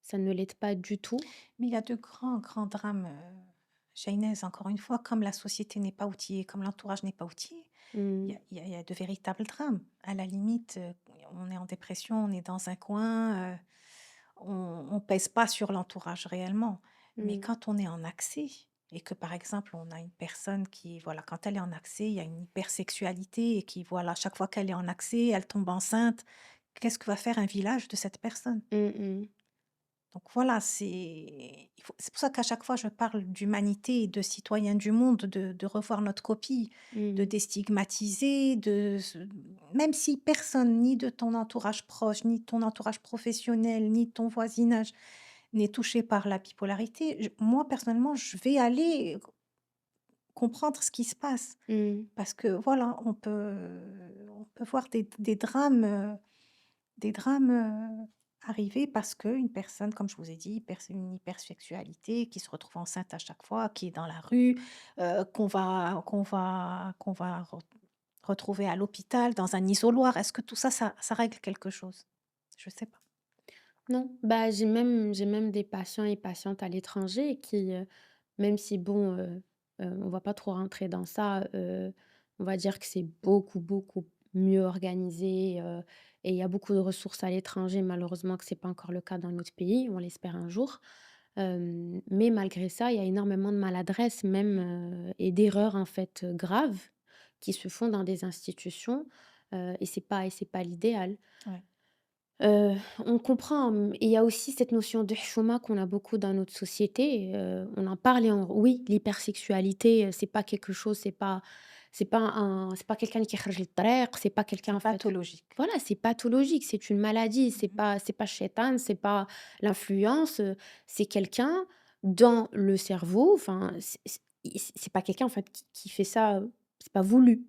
Ça ne l'aide pas du tout. Mais il y a de grands, grands drames, Chahinez, encore une fois, comme la société n'est pas outillée, comme l'entourage n'est pas outillé, Mmh. il y a de véritables drames. À la limite, on est en dépression, on est dans un coin, on pèse pas sur l'entourage réellement. Mais Mmh. quand on est en accès et que, par exemple, on a une personne qui, voilà, quand elle est en accès, il y a une hypersexualité et qui, voilà, chaque fois qu'elle est en accès, elle tombe enceinte. Qu'est-ce que va faire un village de cette personne? Mmh mh. Donc voilà, c'est pour ça qu'à chaque fois je parle d'humanité et de citoyens du monde, de revoir notre copie, de Mmh. déstigmatiser, même si personne, ni de ton entourage proche, ni de ton entourage professionnel, ni de ton voisinage n'est touché par la bipolarité, moi personnellement, je vais aller comprendre ce qui se passe. Mmh. Parce que voilà, on peut voir des drames, arrivés parce qu'une personne, comme je vous ai dit, une hypersexualité, qui se retrouve enceinte à chaque fois, qui est dans la rue, qu'on va retrouver à l'hôpital, dans un isoloir. Est-ce que tout ça, ça règle quelque chose? Je sais pas. Non, bah, j'ai même des patients et patientes à l'étranger qui, même si bon, on va pas trop rentrer dans ça, on va dire que c'est beaucoup, beaucoup mieux organisé, et il y a beaucoup de ressources à l'étranger. Malheureusement que c'est pas encore le cas dans notre pays, on l'espère un jour. Mais malgré ça, il y a énormément de maladresses même, et d'erreurs en fait, graves qui se font dans des institutions, et c'est pas l'idéal. Ouais, On comprend, et il y a aussi cette notion de chouma qu'on a beaucoup dans notre société, on en parle et on oui, l'hypersexualité, c'est pas quelque chose, c'est pas quelqu'un qui خرج للطريق, c'est pas quelqu'un c'est en fait pathologique. voilà, c'est pathologique, c'est une maladie, Mmh. c'est pas shaitan, c'est pas l'influence, c'est quelqu'un dans le cerveau, enfin, c'est pas quelqu'un en fait qui fait ça, c'est pas voulu.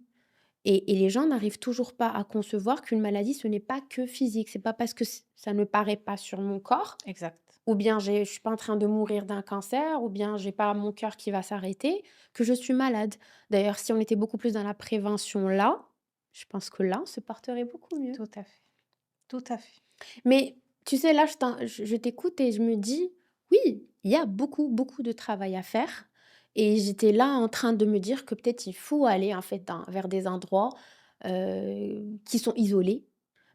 Et les gens n'arrivent toujours pas à concevoir qu'une maladie, ce n'est pas que physique. C'est pas parce que ça ne paraît pas sur mon corps, Exact. ou bien je suis pas en train de mourir d'un cancer, ou bien j'ai pas mon cœur qui va s'arrêter, que je suis malade. D'ailleurs, si on était beaucoup plus dans la prévention là, je pense que là, on se porterait beaucoup mieux. Tout à fait. Tout à fait. Mais tu sais, là, je t'écoute et je me dis: «Oui, il y a beaucoup, beaucoup de travail à faire», et j'étais là en train de me dire que peut-être il faut aller en fait vers des endroits, qui sont isolés,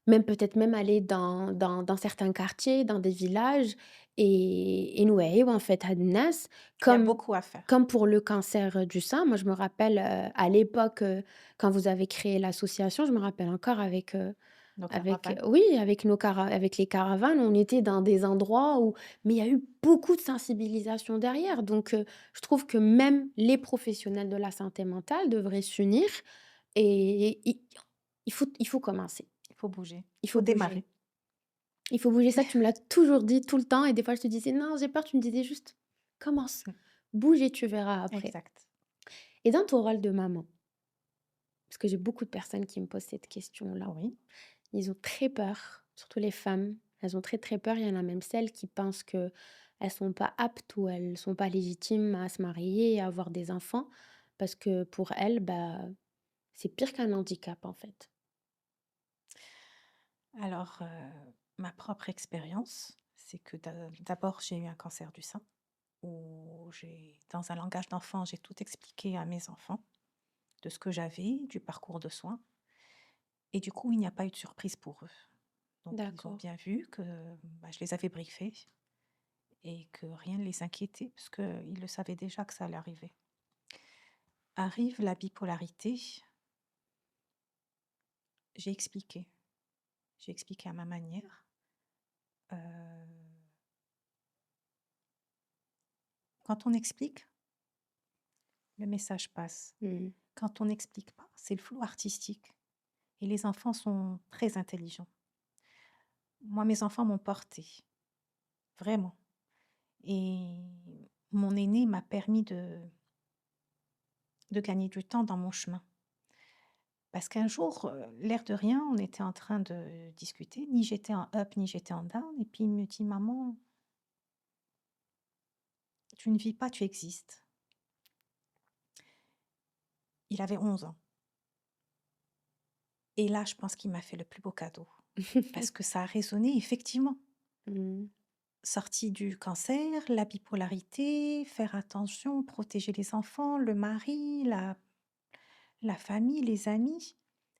même peut-être même aller dans certains quartiers, dans des villages, et نوعيو en fait هاد الناس Il y a comme beaucoup à faire. comme pour le cancer, du sein. Moi, je me rappelle, à l'époque, quand vous avez créé l'association, je me rappelle encore Nos avec caravanes. oui, avec les caravanes, on était dans des endroits où mais il y a eu beaucoup de sensibilisation derrière. Donc je trouve que même les professionnels de la santé mentale devraient s'unir, et il faut commencer. Il faut bouger. Il Il faut faut bouger. démarrer. Il faut bouger, ça tu me l'as toujours dit tout le temps, et des fois je te disais: «Non, j'ai peur», tu me disais juste: «Commence, bouge et tu verras après». Exact. Et dans ton rôle de maman, parce que j'ai beaucoup de personnes qui me posent cette question-là. Oui. Ils ont très peur, surtout les femmes. Elles ont très, très peur. Il y en a même celles qui pensent qu'elles sont pas aptes ou elles sont pas légitimes à se marier et à avoir des enfants parce que pour elles, bah, C'est pire qu'un handicap, en fait. Alors, ma propre expérience, c'est que d'abord, j'ai eu un cancer du sein où j'ai dans un langage d'enfant, j'ai tout expliqué à mes enfants de ce que j'avais, du parcours de soins et du coup, il n'y a pas eu de surprise pour eux. Donc ils ont D'accord. bien vu que, bah, je les avais briefés et que rien ne les inquiétait parce qu'ils le savaient déjà que ça allait arriver. Arrive la bipolarité, j'ai expliqué. J'ai expliqué à ma manière. Heu, Quand on explique, le message passe. Mmh. Quand on n'explique pas, c'est le flou artistique et les enfants sont très intelligents. Moi, mes enfants m'ont portée, vraiment et mon aîné m'a permis de gagner du temps dans mon chemin. Parce qu'un jour, l'air de rien, on était en train de discuter, ni j'étais en up, ni j'étais en down et puis il me dit: «Maman, tu ne vis pas, tu existes». Il avait 11 ans et là, je pense qu'il m'a fait le plus beau cadeau parce que ça a résonné effectivement. Mmh. Sortie du cancer, la bipolarité, faire attention, protéger les enfants, le mari, la famille, les amis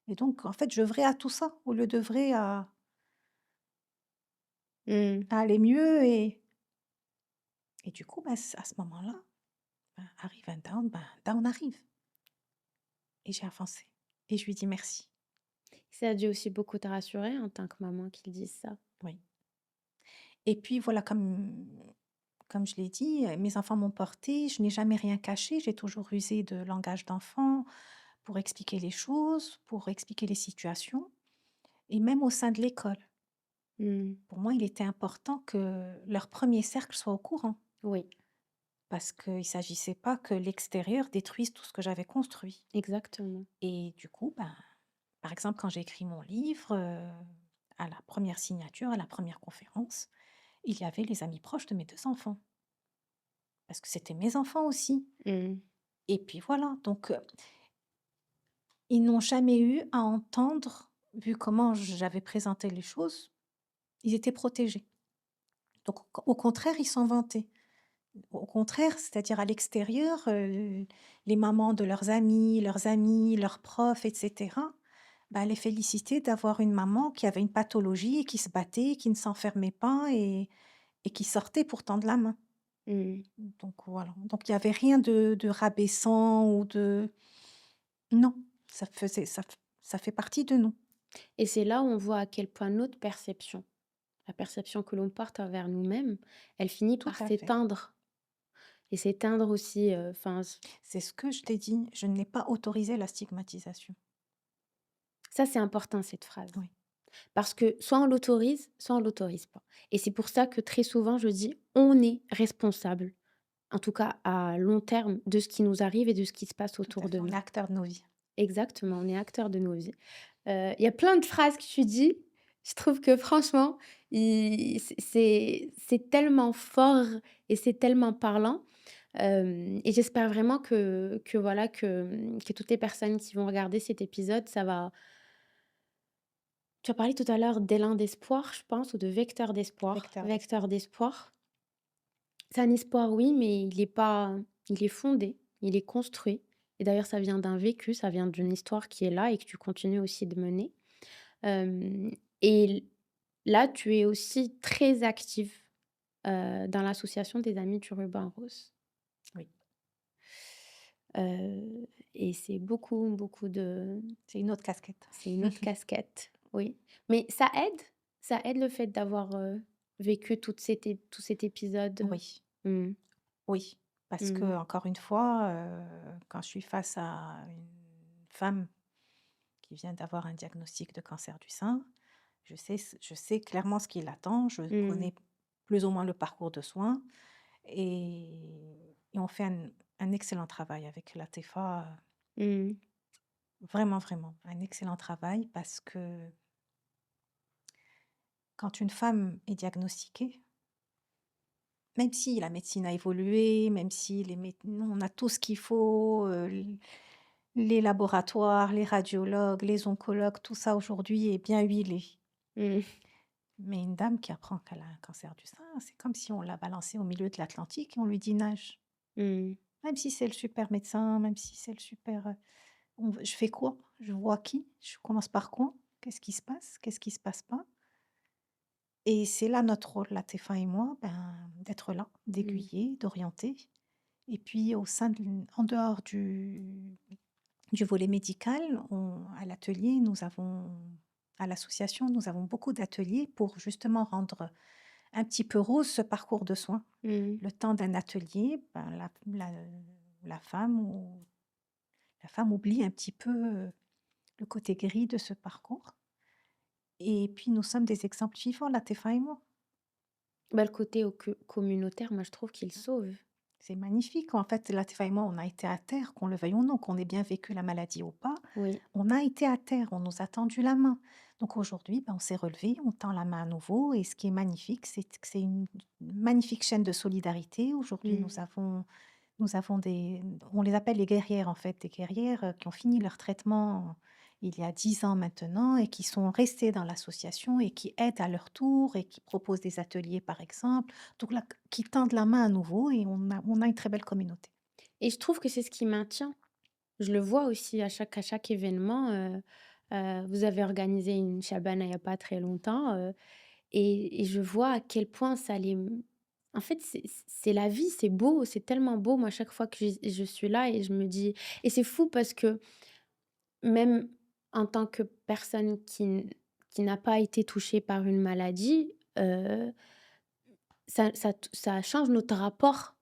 et donc en fait, je j'œuvrais à tout ça au lieu d'œuvrer Mmh. à aller mieux et du coup, bah, à ce moment-là, ben, arrive un down, ben, down arrive et j'ai avancé et je lui dis: «Merci». Ça a dû aussi beaucoup te rassurer en tant que maman qu'ils disent ça. Oui et puis voilà, comme je l'ai dit, mes enfants m'ont portée, je n'ai jamais rien caché, j'ai toujours usé de langage d'enfant pour expliquer les choses, pour expliquer les situations et même au sein de l'école. Mmh. Pour moi, il était important que leur premier cercle soit au courant Oui, parce qu'il ne s'agissait pas que l'extérieur détruise tout ce que j'avais construit exactement. et du coup, ben, par exemple, quand j'ai écrit mon livre, à la première signature, à la première conférence, il y avait les amis proches de mes 2 enfants parce que c'était mes enfants aussi Mmh. et puis voilà, donc ils n'ont jamais eu à entendre, vu comment j'avais présenté les choses, ils étaient protégés. Donc au contraire, ils s'en vantaient. Au contraire, c'est-à-dire à l'extérieur, les mamans de leurs amis, leurs profs et cetera, bah, les félicitaient d'avoir une maman qui avait une pathologie et qui se battait, qui ne s'enfermait pas et qui sortait pour tendre la main. Mmh. Donc voilà, donc il y avait rien de rabaissant ou de non, ça fait partie de nous. Et c'est là où on voit à quel point notre perception, la perception que l'on porte envers nous-mêmes, elle finit Tout par à fait. s'éteindre et s'éteindre aussi, enfin, C'est ce que je t'ai dit, je n'ai pas autorisé la stigmatisation. ça c'est important cette phrase. Oui, Parce que soit on l'autorise pas et c'est pour ça que très souvent je dis: «On est responsable», en tout cas à long terme, de ce qui nous arrive et de ce qui se passe tout à autour fait, de on est nous. acteur de nos vies. Exactement, on est acteur de nos vies. Il y a plein de phrases que tu dis, je trouve que franchement, c'est tellement fort et c'est tellement parlant, et j'espère vraiment que voilà, que toutes les personnes qui vont regarder cet épisode, ça va tu as parlé tout à l'heure d'élan d'espoir, je pense, ou de vecteur d'espoir. Vecteur Vecteur d'espoir. d'espoir. C'est un espoir, oui, mais il est fondé, il est construit et d'ailleurs ça vient d'un vécu, ça vient d'une histoire qui est là et que tu continues aussi de mener. Hem et là, tu es aussi très active, dans l'association des Amis du Ruban Rose, Oui, et c'est beaucoup, beaucoup de c'est une autre casquette. c'est une autre casquette, oui. Mais ça aide le fait d'avoir, vécu tout cet épisode, Oui, mmh, oui, parce que mmh, encore une fois, quand je suis face à une femme qui vient d'avoir un diagnostic de cancer du sein, je sais clairement ce qui l'attend, je mmh, connais plus ou moins le parcours de soins et on fait un excellent travail avec la TEFA, mmh, vraiment, vraiment, un excellent travail parce que quand une femme est diagnostiquée, même si la médecine a évolué, même si on a tout ce qu'il faut, Les laboratoires, les radiologues, les oncologues, tout ça aujourd'hui est bien huilé. Mmh. Mais une dame qui apprend qu'elle a un cancer du sein, c'est comme si on l'a balancée au milieu de l'Atlantique et on lui dit: «Nage». Mmh. Même si c'est le super médecin, même si c'est le super, je fais quoi? Je vois qui? Je commence par quoi? Qu'est-ce qui se passe? Qu'est-ce qui se passe pas? Et c'est là notre rôle, là, Téfa et moi, ben, d'être là, Mmh. d'aiguiller, d'orienter. Et puis au sein de en dehors du volet médical, à l'atelier, à l'association, nous avons beaucoup d'ateliers pour justement rendre un petit peu rose ce parcours de soins. Mmh. Le temps d'un atelier, ben, la femme la femme oublie un petit peu le côté gris de ce parcours. Et puis nous sommes des exemples vivants, la Tefa et moi. Bah, le côté communautaire, moi, je trouve qu'il sauve. C'est magnifique. En fait, la Tefa et moi, on a été à terre, qu'on le veuille ou non, qu'on ait bien vécu la maladie ou pas. Oui. On a été à terre, on nous a tendu la main. Donc aujourd'hui, ben, on s'est relevé, on tend la main à nouveau. Et ce qui est magnifique, c'est que c'est une magnifique chaîne de solidarité. Aujourd'hui, Mmh. nous avons on les appelle les guerrières en fait, des guerrières qui ont fini leur traitement il y a 10 ans maintenant et qui sont restées dans l'association et qui aident à leur tour et qui proposent des ateliers par exemple. Donc là, qui tendent la main à nouveau et on a une très belle communauté. Et je trouve que c'est ce qui maintient. Je le vois aussi à chaque événement, vous avez organisé une Shabana il y a pas très longtemps, et je vois à quel point ça les en fait, c'est la vie, c'est beau, c'est tellement beau. Moi, chaque fois que je suis là et je me dis et c'est fou parce que même en tant que personne qui n'a pas été touchée par une maladie, ça change notre rapport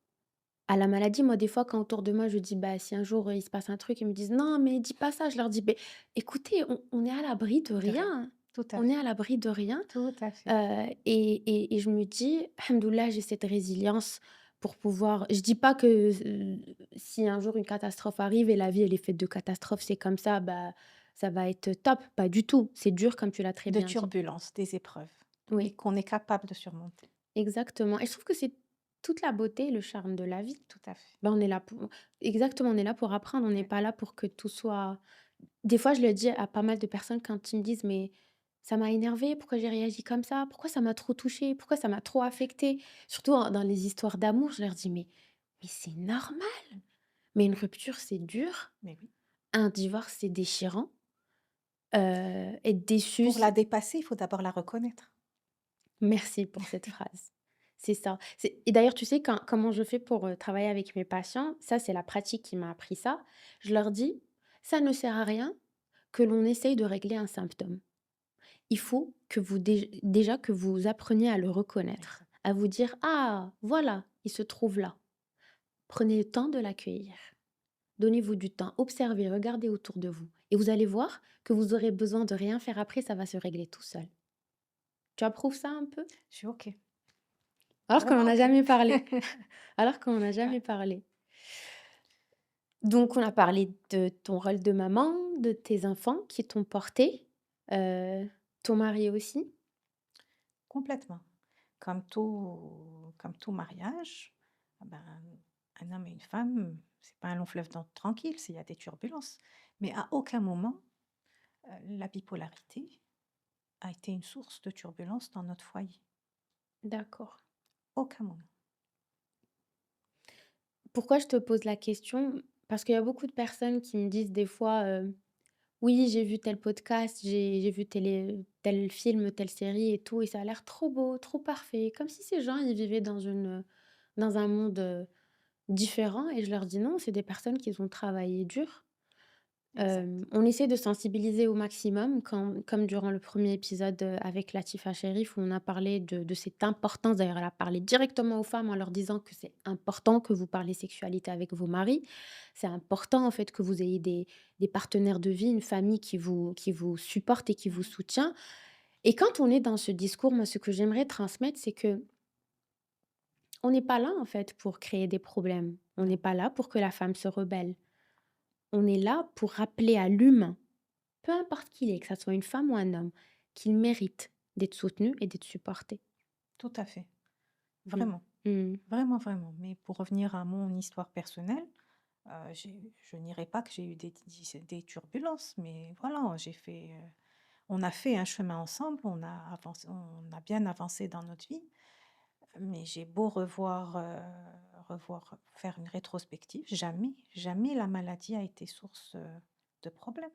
à la maladie. Moi, des fois, quand autour de moi, je dis: «Bah, si un jour, il se passe un truc», ils me disent: «Non, mais dis pas ça». Je leur dis: «Beh, écoutez, on est à l'abri de De rien. rien. Tout à On est fait. à l'abri de rien». Tout à fait. Et je me dis: «Alhamdoulilah, j'ai cette résilience pour pouvoir». Je dis pas que, si un jour une catastrophe arrive et la vie, elle est faite de catastrophes, c'est comme ça, bah, ça va être top. Pas du tout. C'est dur comme tu l'as très De bien dit. turbulences, des épreuves, mais Oui, qu'on est capable de surmonter. exactement, et je trouve que c'est toute la beauté et le charme de la vie. Tout à fait. Ben, on est là pour exactement, on est là pour apprendre, on n'est Ouais. pas là pour que tout soit des fois, je le dis à pas mal de personnes quand ils me disent: «Mais ça m'a énervé, pourquoi j'ai réagi comme ça? Pourquoi ça m'a trop touché? Pourquoi ça m'a trop affecté?» Surtout dans les histoires d'amour, je leur dis: «Mais c'est normal, mais une rupture, c'est dur, Mais oui. un divorce, c'est déchirant, être déçu, Pour la dépasser, il faut d'abord la reconnaître. merci pour cette phrase. C'est ça. Et d'ailleurs, tu sais comment je fais pour, travailler avec mes patients? Ça, c'est la pratique qui m'a appris ça. Je leur dis: «Ça ne sert à rien que l'on essaye de régler un symptôme. Il faut que vous déjà que vous appreniez à le reconnaître, Exact. à vous dire: «Ah, voilà, il se trouve là». Prenez le temps de l'accueillir. Donnez-vous du temps, observez, regardez autour de vous et vous allez voir que vous aurez besoin de rien faire après, ça va se régler tout seul. Tu approuves ça un peu? Je suis OK. Alors qu'on Vraiment en a OK. jamais parlé. Alors qu'on en a Ouais. jamais parlé. Donc on a parlé de ton rôle de maman, de tes enfants qui t'ont porté, ton mari aussi? Complètement. Comme tout mariage, ah ben, un homme et une femme, c'est pas un long fleuve tranquille, il y a des turbulences. Mais à aucun moment, la bipolarité a été une source de turbulence dans notre foyer. D'accord. Aucun moment. Pourquoi je te pose la question? Parce qu'il y a beaucoup de personnes qui me disent des fois, «Oui, j'ai vu tel podcast, j'ai vu tel film, telle série et tout et ça a l'air trop beau, trop parfait». Comme si ces gens, ils vivaient dans un monde, différent, et je leur dis: «Non, c'est des personnes qui ont travaillé dur». Exact. On essaie de sensibiliser au maximum comme durant le premier épisode, avec Latifa Cherif où on a parlé de cette importance. D'ailleurs, elle a parlé directement aux femmes en leur disant que c'est important que vous parlez sexualité avec vos maris. C'est important, en fait, que vous ayez des partenaires de vie, une famille qui vous supporte et qui vous Mmh. soutient. Et quand on est dans ce discours, moi, ce que j'aimerais transmettre, c'est que on n'est pas là, en fait, pour créer des problèmes. On n'est Non, pas là pour que la femme se rebelle. On est là pour rappeler à l'humain, peu importe qui il est, que ça soit une femme ou un homme, qu'il mérite d'être soutenu et d'être supporté. tout à fait. Mmh. Vraiment. Mmh. Vraiment, vraiment. Mais pour revenir à mon histoire personnelle, Je n'irai pas que j'ai eu des turbulences, mais voilà, on a fait un chemin ensemble, on a bien avancé dans notre vie, mais j'ai beau faire une rétrospective, jamais, jamais la maladie a été source, de problème.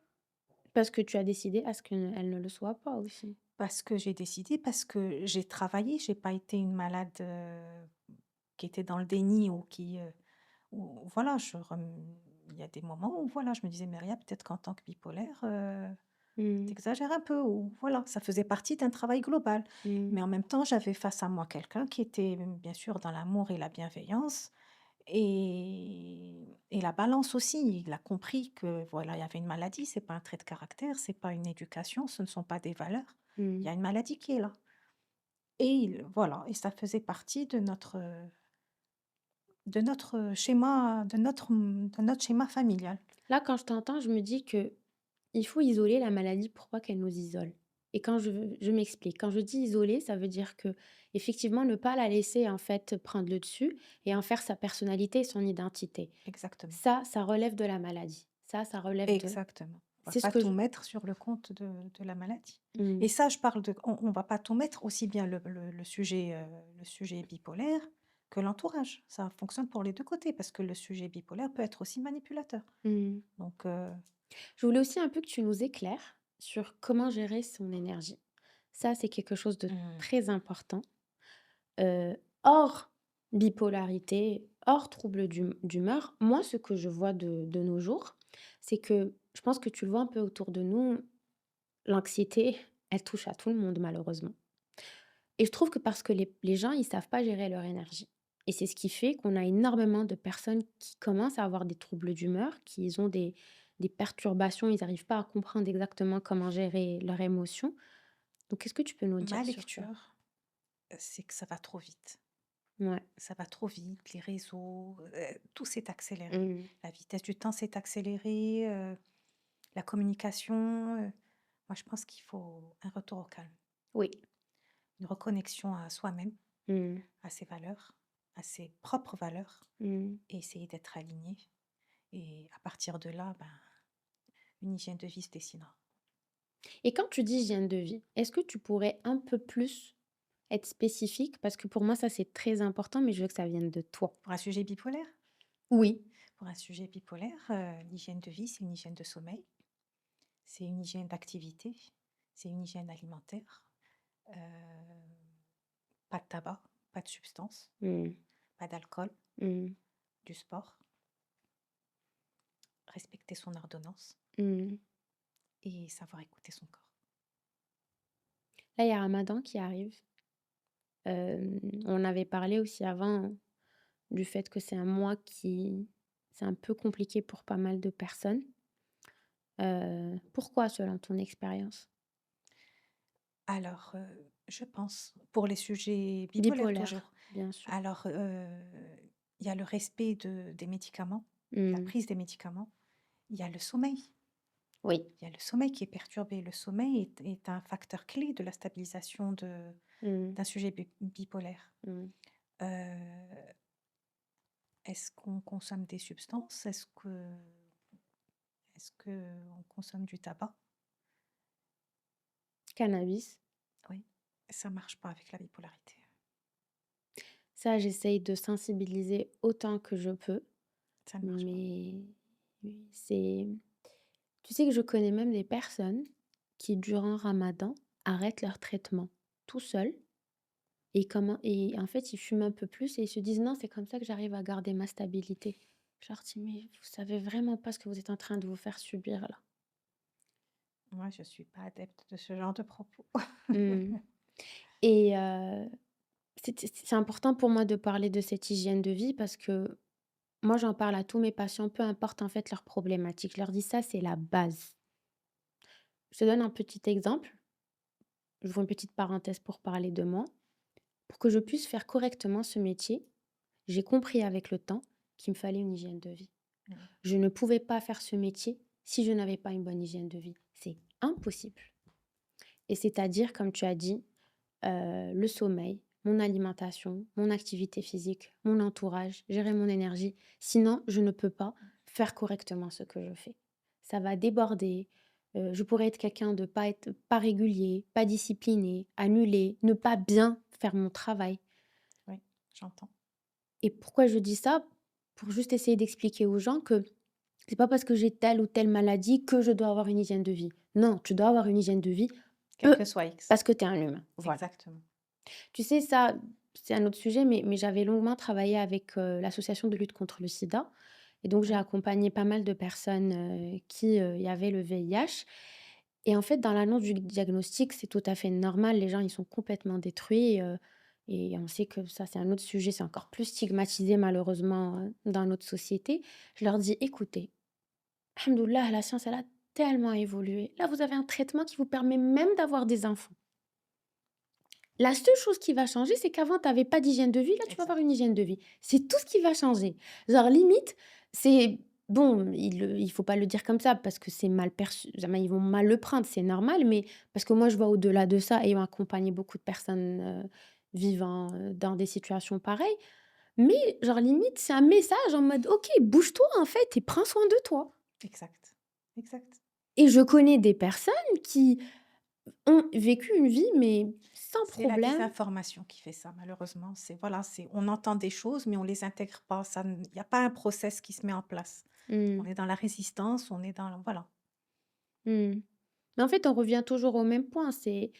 Parce que tu as décidé à ce qu'elle ne le soit pas aussi. Parce que j'ai décidé, parce que j'ai travaillé, j'ai pas été une malade, qui était dans le déni ou ou voilà, il y a des moments où voilà, je me disais: «Maria, peut-être qu'en tant que bipolaire, Mmh. tu un peu» ou voilà, ça faisait partie d'un travail global. Mmh. Mais en même temps, j'avais face à moi quelqu'un qui était, bien sûr, dans l'amour et la bienveillance et la balance aussi. Il a compris que voilà, il y avait une maladie, c'est pas un trait de caractère, c'est pas une éducation, ce ne sont pas des valeurs. Il Mmh. y a une maladie qui est là et il voilà et ça faisait partie de notre schéma familial. Là, quand je t'entends, je me dis que il faut isoler la maladie pour pas qu'elle nous isole. Et quand je m'explique. Quand je dis isoler, ça veut dire que effectivement ne pas la laisser, en fait, prendre le dessus et en faire sa personnalité et son identité. Exactement, Ça relève de la maladie. Ça relève de exactement. On va c'est ce pas que tout je mettre sur le compte de la maladie mmh, et ça, je parle de on va pas tout mettre, aussi bien le sujet bipolaire que l'entourage. Ça fonctionne pour les 2 côtés parce que le sujet bipolaire peut être aussi manipulateur. mmh. Donc Je voulais aussi un peu que tu nous éclaires sur comment gérer son énergie. Ça, c'est quelque chose de mmh, très important. Hors bipolarité, hors trouble d'humeur, moi, ce que je vois de nos jours, c'est que je pense que tu le vois un peu autour de nous, l'anxiété, elle touche à tout le monde malheureusement. Et je trouve que parce que les gens, ils savent pas gérer leur énergie. Et c'est ce qui fait qu'on a énormément de personnes qui commencent à avoir des troubles d'humeur, qui ont des perturbations, ils n'arrivent pas à comprendre exactement comment gérer leurs émotions. Donc, qu'est-ce que tu peux nous ma dire sur ça? lecture, c'est que ça va trop vite. Ouais. Ça va trop vite, les réseaux, tout s'est accéléré. Mmh. La vitesse du temps s'est accélérée, la communication, moi je pense qu'il faut un retour au calme, Oui. une reconnexion à soi-même, Mmh. à ses valeurs, à ses propres valeurs Mmh. et essayer d'être aligné et à partir de là, ben, une hygiène de vie se dessinera. Et quand tu dis hygiène de vie, est-ce que tu pourrais un peu plus être spécifique? Parce que pour moi, ça, c'est très important, mais je veux que ça vienne de toi. Pour un sujet bipolaire? Oui. Pour un sujet bipolaire, l'hygiène de vie, c'est une hygiène de sommeil, c'est une hygiène d'activité, c'est une hygiène alimentaire, heu pas de tabac, pas de substance, Mmh. pas d'alcool, Mmh. du sport, respecter son ordonnance Mmh. et savoir écouter son corps. Là, il y a Ramadan qui arrive. On avait parlé aussi avant du fait que c'est un mois qui c'est un peu compliqué pour pas mal de personnes. Pourquoi selon ton expérience? Alors, je pense, pour les sujets bipolaires Bipolaire, toujours, bien sûr. alors, il y a le respect des médicaments, la Mmh. prise des médicaments, il y a le sommeil. Oui. Il y a le sommeil qui est perturbé. Le sommeil est un facteur clé de la stabilisation Mmh. d'un sujet bipolaire. Mmh. Heu, est-ce qu'on consomme des substances? Est-ce qu'on consomme du tabac? Cannabis. Oui, ça marche pas avec la bipolarité. Ça, j'essaye de sensibiliser autant que je peux, Ça ne marche pas. mais oui, c'est tu sais que je connais même des personnes qui, durant Ramadan, arrêtent leur traitement tout seuls et en fait, ils fument un peu plus et ils se disent: «Non, c'est comme ça que j'arrive à garder ma stabilité». Je leur dis: «Mais vous savez vraiment pas ce que vous êtes en train de vous faire subir là». Moi, je suis pas adepte de ce genre de propos. Mmh et c'est important pour moi de parler de cette hygiène de vie parce que moi, j'en parle à tous mes patients, peu importe en fait leurs problématiques. Je leur dis: «Ça, c'est la base». Je te donne un petit exemple. J'ouvre une petite parenthèse pour parler de moi. Pour que je puisse faire correctement ce métier, j'ai compris avec le temps qu'il me fallait une hygiène de vie. Mmh. Je ne pouvais pas faire ce métier si je n'avais pas une bonne hygiène de vie. C'est impossible. Et c'est-à-dire, comme tu as dit, le sommeil, mon alimentation, mon activité physique, mon entourage, gérer mon énergie. Sinon, je ne peux pas faire correctement ce que je fais. Ça va déborder, je pourrais être quelqu'un de pas régulier, pas discipliné, annuler, ne pas bien faire mon travail. Oui, j'entends. Et pourquoi je dis ça? Pour juste essayer d'expliquer aux gens que c'est pas parce que j'ai telle ou telle maladie que je dois avoir une hygiène de vie. Non, tu dois avoir une hygiène de vie, Quel peu que soit X. parce que tu es un humain, voilà. Exactement. Tu sais ça, c'est un autre sujet, mais j'avais longuement travaillé avec, l'association de lutte contre le sida et donc j'ai Oui, accompagné pas mal de personnes, qui, y avaient le VIH et en fait, dans l'annonce du diagnostic, c'est tout à fait normal. Les gens, ils sont complètement détruits, et on sait que ça, c'est un autre sujet, c'est encore plus stigmatisé malheureusement, dans notre société. Je leur dis: «Écoutez, alhamdoulilah, la science, elle a tellement évolué. Là, vous avez un traitement qui vous permet même d'avoir des enfants. La seule chose qui va changer, c'est qu'avant, tu avais pas d'hygiène de vie, là, tu vas avoir exact. une hygiène de vie. C'est tout ce qui va changer. Genre limite, c'est bon, il faut pas le dire comme ça parce que c'est mal perçu, jamais ils vont mal le prendre, c'est normal, mais parce que moi, je vois au-delà de ça ayant accompagné beaucoup de personnes, vivant, dans des situations pareilles. Mais genre limite, c'est un message en mode: «OK, bouge-toi en fait et prends soin de toi». Exact. Exact. Et je connais des personnes qui ont vécu une vie, mais sans C'est la problème. désinformation qui fait ça, malheureusement. C'est voilà, c'est on entend des choses, mais on les intègre pas. Il y a pas un process qui se met en place. On Mmh. est dans la résistance, on est dans voilà. Mmh. Mais en fait, on revient toujours au même point, c'est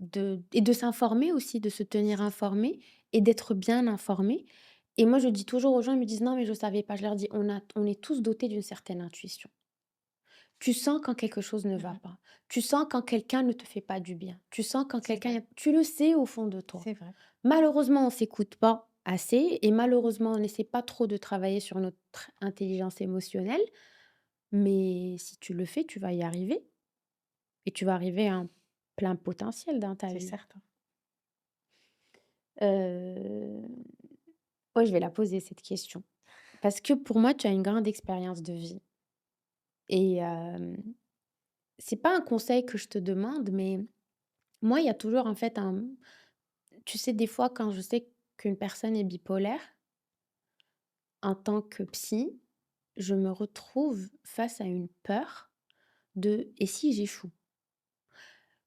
de s'informer aussi, de se tenir C'est ça. informé et d'être bien informé. Et moi, je dis toujours aux gens, ils me disent: «Non, mais je savais pas». Je leur dis: On est tous dotés d'une certaine intuition. Tu sens quand quelque chose ne va Mmh. pas. Tu sens quand quelqu'un ne te fait pas du bien. Tu sens quand C'est vrai, tu le sais au fond de toi. c'est vrai. Malheureusement, on s'écoute pas assez et malheureusement, on n'essaie pas trop de travailler sur notre intelligence émotionnelle, mais si tu le fais, tu vas y arriver. Et tu vas arriver à un plein potentiel dans ta C'est vie. certain. Heu, ouais, je vais la poser cette question. Parce que pour moi, tu as une grande expérience de vie et c'est pas un conseil que je te demande, mais moi, il y a toujours en fait un tu sais, des fois, quand je sais qu'une personne est bipolaire, en tant que psy, je me retrouve face à une peur de: «Et si j'échoue?»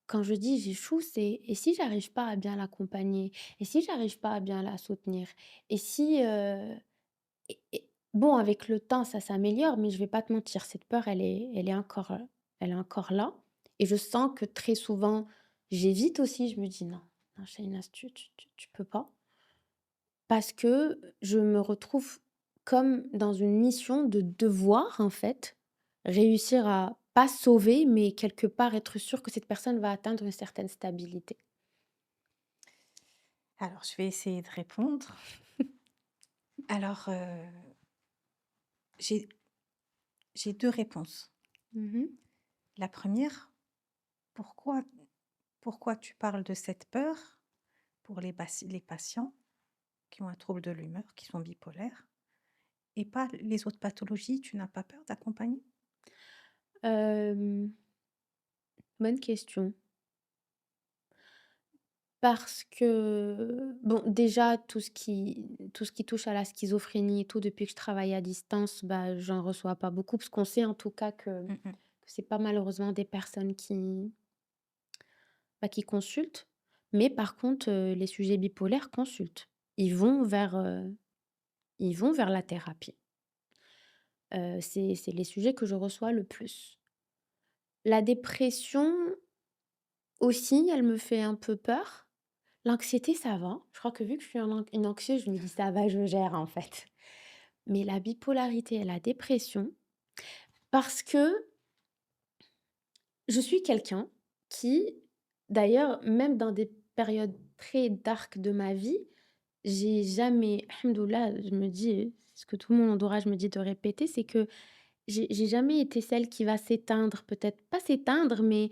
Quand je dis j'échoue, c'est: «Et si j'arrive pas à bien l'accompagner? Et si j'arrive pas à bien la soutenir? Et si, et bon, avec le temps, ça s'améliore, mais je vais pas te mentir, cette peur, elle est encore là et je sens que très souvent, j'évite aussi. Je me dis: «Non, non, Shaïna, tu peux pas». Parce que je me retrouve comme dans une mission de devoir, en fait, réussir à pas sauver, mais quelque part être sûr que cette personne va atteindre une certaine stabilité. Alors, je vais essayer de répondre. Alors, j'ai j'ai 2 réponses. Mmh. La première, pourquoi pourquoi tu parles de cette peur pour les patients qui ont un trouble de l'humeur, qui sont bipolaires et pas les autres pathologies? Tu n'as pas peur d'accompagner? Hem, bonne question. Parce que, bon, déjà, tout ce qui touche à la schizophrénie et tout, depuis que je travaille à distance, bah, j'en reçois pas beaucoup parce qu'on sait en tout cas Mmh mh. que c'est pas malheureusement des personnes qui, bah, qui consultent. Mais par contre, les sujets bipolaires consultent. Ils vont vers, heu, ils vont vers la thérapie. C'est les sujets que je reçois le plus. La dépression aussi, elle me fait un peu peur. L'anxiété, ça va. Je crois que vu que je suis une anxieuse, je me dis: «Ça va, je gère, en fait». Mais la bipolarité et la dépression, parce que je suis quelqu'un qui, d'ailleurs, même dans des périodes très dark de ma vie, j'ai jamais alhamdoulilah, je me dis, ce que tout le monde entourage me dit de répéter, c'est que j'ai jamais été celle qui va s'éteindre, peut-être pas s'éteindre, mais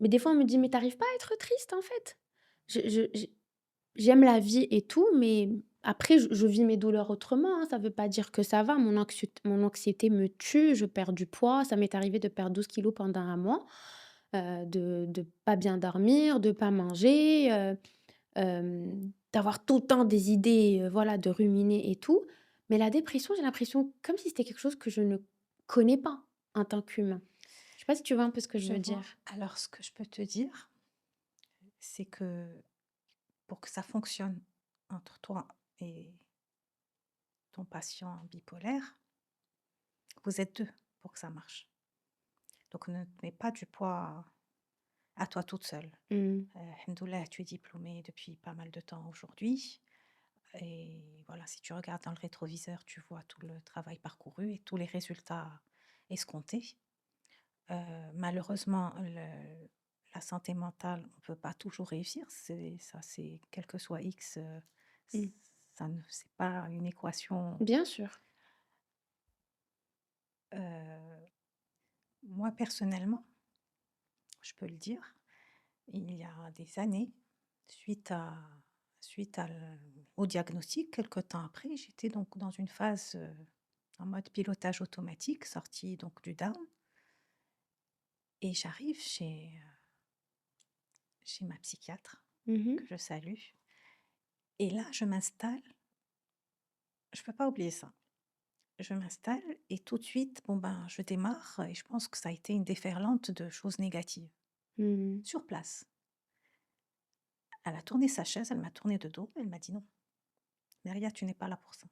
des fois on me dit: «Mais tu pas à être triste, en fait». Je j'aime la vie et tout, mais après je vis mes douleurs autrement, hein. Ça veut pas dire que ça va. Mon anxiété me tue, je perds du poids. Ça m'est arrivé de perdre 12 kilos pendant un mois, de pas bien dormir, de pas manger, d'avoir tout le temps des idées, voilà, de ruminer et tout. Mais la dépression, j'ai l'impression comme si c'était quelque chose que je ne connais pas en tant qu'humain. Je sais pas si tu vois un peu ce que je Je veux vois. dire? Alors, ce que je peux te dire, c'est que pour que ça fonctionne entre toi et ton patient bipolaire, vous êtes 2 pour que ça marche. Donc ne te mets pas du poids à toi toute seule. Mmh. Alhamdoulilah, tu es diplômée depuis pas mal de temps aujourd'hui et voilà, si tu regardes dans le rétroviseur, tu vois tout le travail parcouru et tous les résultats escomptés. Malheureusement, le la santé mentale, on ne peut pas toujours réussir, c'est quel que soit X, Mmh. ça ne c'est pas une équation. Bien sûr. heu, Moi personnellement, je peux le dire, il y a des années, suite à suite à l au diagnostic, quelque temps après, j'étais donc dans une phase, en mode pilotage automatique, sortie donc du down et j'arrive chez ma psychiatre, Mmh. que je salue et là, je m'installe, je peux pas oublier ça. Je m'installe et tout de suite, bon, ben, je démarre et je pense que ça a été une déferlante de choses négatives. Mmh. Sur place, elle a tourné sa chaise, elle m'a tourné de dos, elle m'a dit: «Non, Neria, tu n'es pas là pour ça».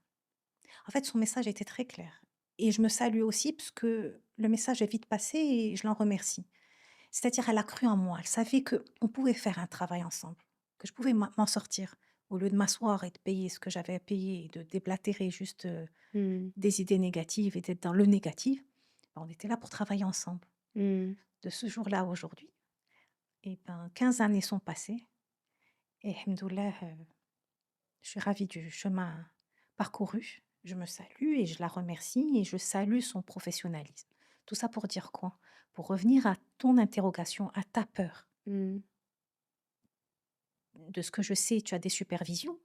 En fait, son message était très clair et je me salue aussi parce que le message est vite passé et je l'en remercie. C'est-à-dire, elle a cru en moi, elle savait qu'on pouvait faire un travail ensemble, que je pouvais m'en sortir. Au lieu de m'asseoir et de payer ce que j'avais à payer et de déblatérer juste, Mmh. des idées négatives et d'être dans le négatif, ben, on était là pour travailler ensemble. Mmh. De ce jour-là à aujourd'hui, et ben, 15 années sont passées et Alhamdoulilah, je suis ravie du chemin parcouru. Je me salue et je la remercie et je salue son professionnalisme. Tout ça pour dire quoi? Pour revenir à ton interrogation, à ta peur. Mmh. De ce que je sais, tu as des supervisions.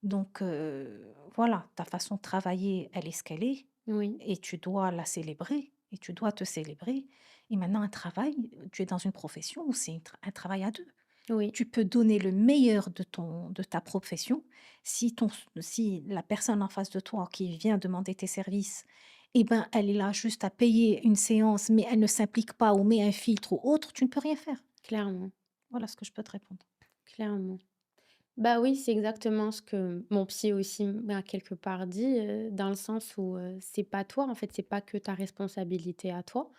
Donc, voilà, ta façon de travailler, elle est ce qu'elle est Oui, et tu dois la célébrer et tu dois te célébrer. Et maintenant, un travail, tu es dans une profession où c'est un travail à 2. oui, Tu peux donner le meilleur de ta profession. Si la personne en face de toi qui vient demander tes services, eh ben, elle est là juste à payer une séance, mais elle ne s'implique pas ou met un filtre ou autre, tu ne peux rien faire. clairement, Voilà ce que je peux te répondre. clairement. Bah, oui, c'est exactement ce que mon psy aussi m'a quelque part dit, dans le sens où, c'est pas toi, en fait, c'est pas que ta responsabilité à toi,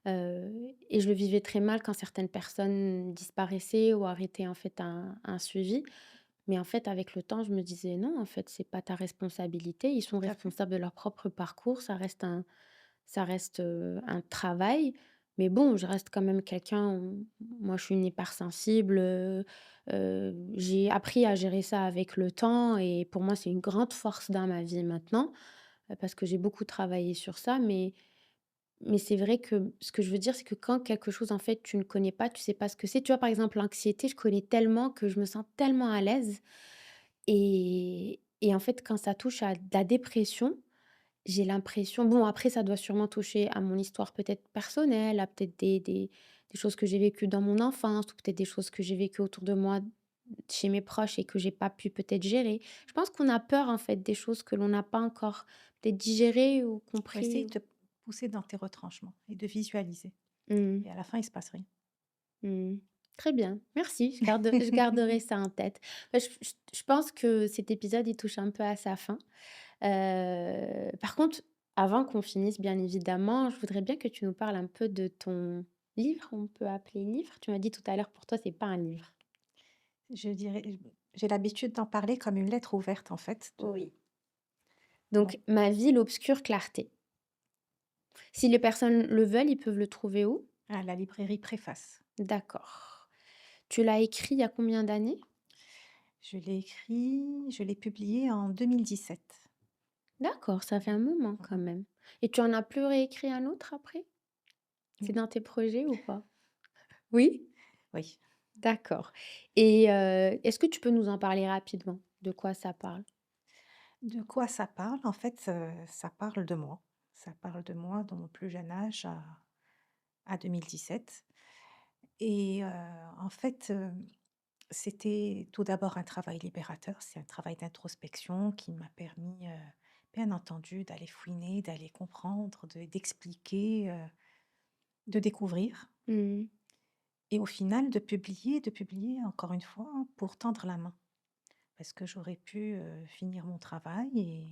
et je le vivais très mal quand certaines personnes disparaissaient ou arrêtaient, en fait, un suivi. Mais en fait, avec le temps, je me disais: «Non, en fait, c'est pas ta responsabilité. Ils sont Tout à fait. responsables de leur propre parcours. Ça reste, un travail». Mais bon, je reste quand même quelqu'un, moi, je suis une hypersensible, j'ai appris à gérer ça avec le temps et pour moi, c'est une grande force dans ma vie maintenant, parce que j'ai beaucoup travaillé sur ça. Mais c'est vrai que ce que je veux dire, c'est que quand quelque chose, en fait, tu ne connais pas, tu sais pas ce que c'est. Tu vois, par exemple, l'anxiété, je connais tellement que je me sens tellement à l'aise et en fait, quand ça touche à de la dépression, j'ai l'impression bon, après ça doit sûrement toucher à mon histoire peut-être personnelle, à peut-être des choses que j'ai vécues dans mon enfance ou peut-être des choses que j'ai vécues autour de moi, chez mes proches et que j'ai pas pu peut-être gérer. Je pense qu'on a peur, en fait, des choses que l'on n'a pas encore peut-être digérées ou Il faut compris essayer ou de te pousser dans tes retranchements et de visualiser. mmh. Et à la fin, il se passe rien. Mmh. Très bien, merci, je garderai ça en tête. Bah, je pense que cet épisode, il touche un peu à sa fin. Par contre, avant qu'on finisse, bien évidemment, je voudrais bien que tu nous parles un peu de ton livre, on peut appeler livre? Tu m'as dit tout à l'heure, pour toi, c'est pas un livre. Je dirais, j'ai l'habitude d'en parler comme une lettre ouverte, en fait, de Oui. Donc bon, Ma vie, l'obscure clarté. Si les personnes le veulent, ils peuvent le trouver où? à la librairie Préface. D'accord. Tu l'as écrit il y a combien d'années? Je l'ai publié en 2017. D'accord, ça fait un moment Mmh quand mh. même. Et tu en as plus réécrit un autre après? C'est Oui, dans tes projets ou pas? Oui? oui. D'accord. Et est-ce que tu peux nous en parler rapidement? De quoi ça parle? De quoi ça parle? En fait, ça parle de moi. Ça parle de moi dans mon plus jeune âge à 2017 et en fait, c'était tout d'abord un travail libérateur. C'est un travail d'introspection qui m'a permis, bien entendu, d'aller fouiner, d'aller comprendre, d'expliquer, de découvrir Mmh. et au final de publier encore une fois pour tendre la main. Parce que j'aurais pu, finir mon travail et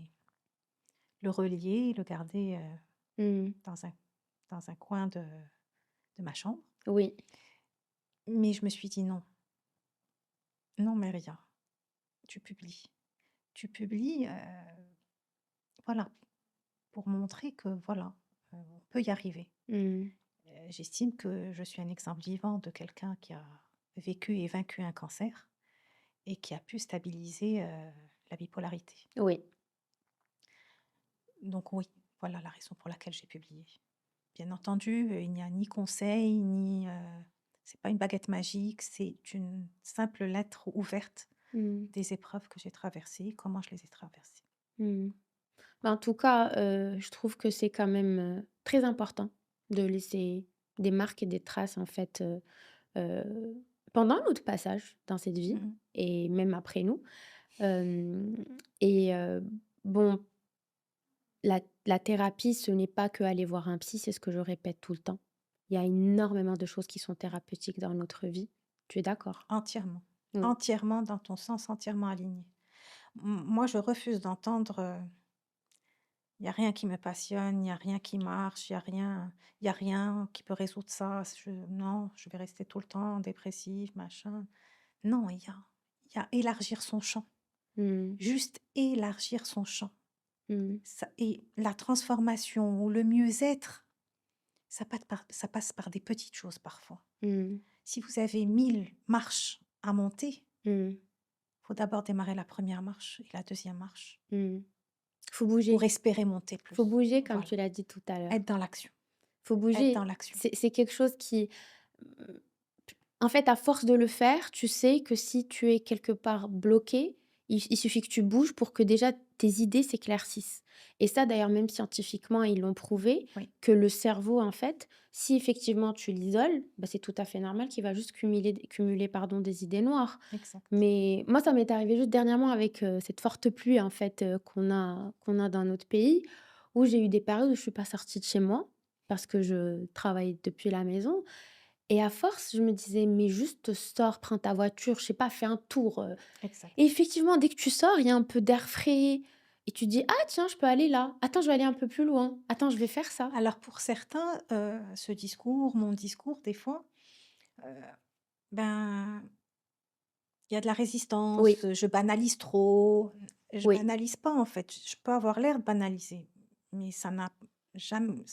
le relier, le garder, Mmh. dans un coin de ma chambre. Oui. Mais je me suis dit: «Non, non Maria, tu publies». Tu publies, voilà, pour montrer que voilà, on peut y arriver. Mmh. J'estime que je suis un exemple vivant de quelqu'un qui a vécu et vaincu un cancer et qui a pu stabiliser, la bipolarité. Oui. Donc oui, voilà la raison pour laquelle j'ai publié. Bien entendu, il n'y a ni conseil, ni, c'est pas une baguette magique, c'est une simple lettre ouverte Mmh. des épreuves que j'ai traversées, comment je les ai traversées. Mmh. Bah, en tout cas, je trouve que c'est quand même, très important de laisser des marques et des traces, en fait, pendant notre passage dans cette vie Mmh. et même après nous. Hem et bon, la thérapie, ce n'est pas que aller voir un psy, c'est ce que je répète tout le temps. Il y a énormément de choses qui sont thérapeutiques dans notre vie. Tu es d'accord? Entièrement, Oui. entièrement dans ton sens, entièrement aligné. Moi, je refuse d'entendre, il y a rien qui me passionne, il y a rien qui marche, il y a rien qui peut résoudre ça. Non, je vais rester tout le temps dépressive, machin. Non, il y a élargir son champ, Mmh. juste élargir son champ. Mmh. Ça et la transformation ou le mieux-être, ça passe par des petites choses parfois. Mmh. Si vous avez 1000 marches à monter, Mmh. faut d'abord démarrer la première marche et la deuxième marche Mmh. Faut pour bouger. espérer monter Faut plus. bouger comme Voilà, tu l'as dit tout à l'heure. être dans l'action, Faut être dans bouger. l'action. C'est quelque chose qui, mmh, en fait, à force de le faire, tu sais que si tu es quelque part bloqué, il suffit que tu bouges pour que déjà tes idées s'éclaircissent et ça d'ailleurs même scientifiquement, ils l'ont prouvé Oui, que le cerveau, en fait, si effectivement tu l'isoles, bah, c'est tout à fait normal qu'il va juste cumuler, pardon, des idées noires. exact. Mais moi, ça m'est arrivé juste dernièrement avec, cette forte pluie, en fait, qu'on a dans notre pays, où j'ai eu des périodes où je suis pas sortie de chez moi parce que je travaille depuis la maison et à force, je me disais: «Mais juste sors, prends ta voiture, je sais pas, fais un tour», et Exact. effectivement, dès que tu sors, il y a un peu d'air frais et tu dis: «Ah tiens, je peux aller là. Attends, je vais aller un peu plus loin. Attends, je vais faire ça». Alors pour certains, ce discours, mon discours des fois, heu, ben, il y a de la résistance, Oui, je banalise trop. Je oui. banalise pas en fait, je peux avoir l'air de banaliser, mais jamais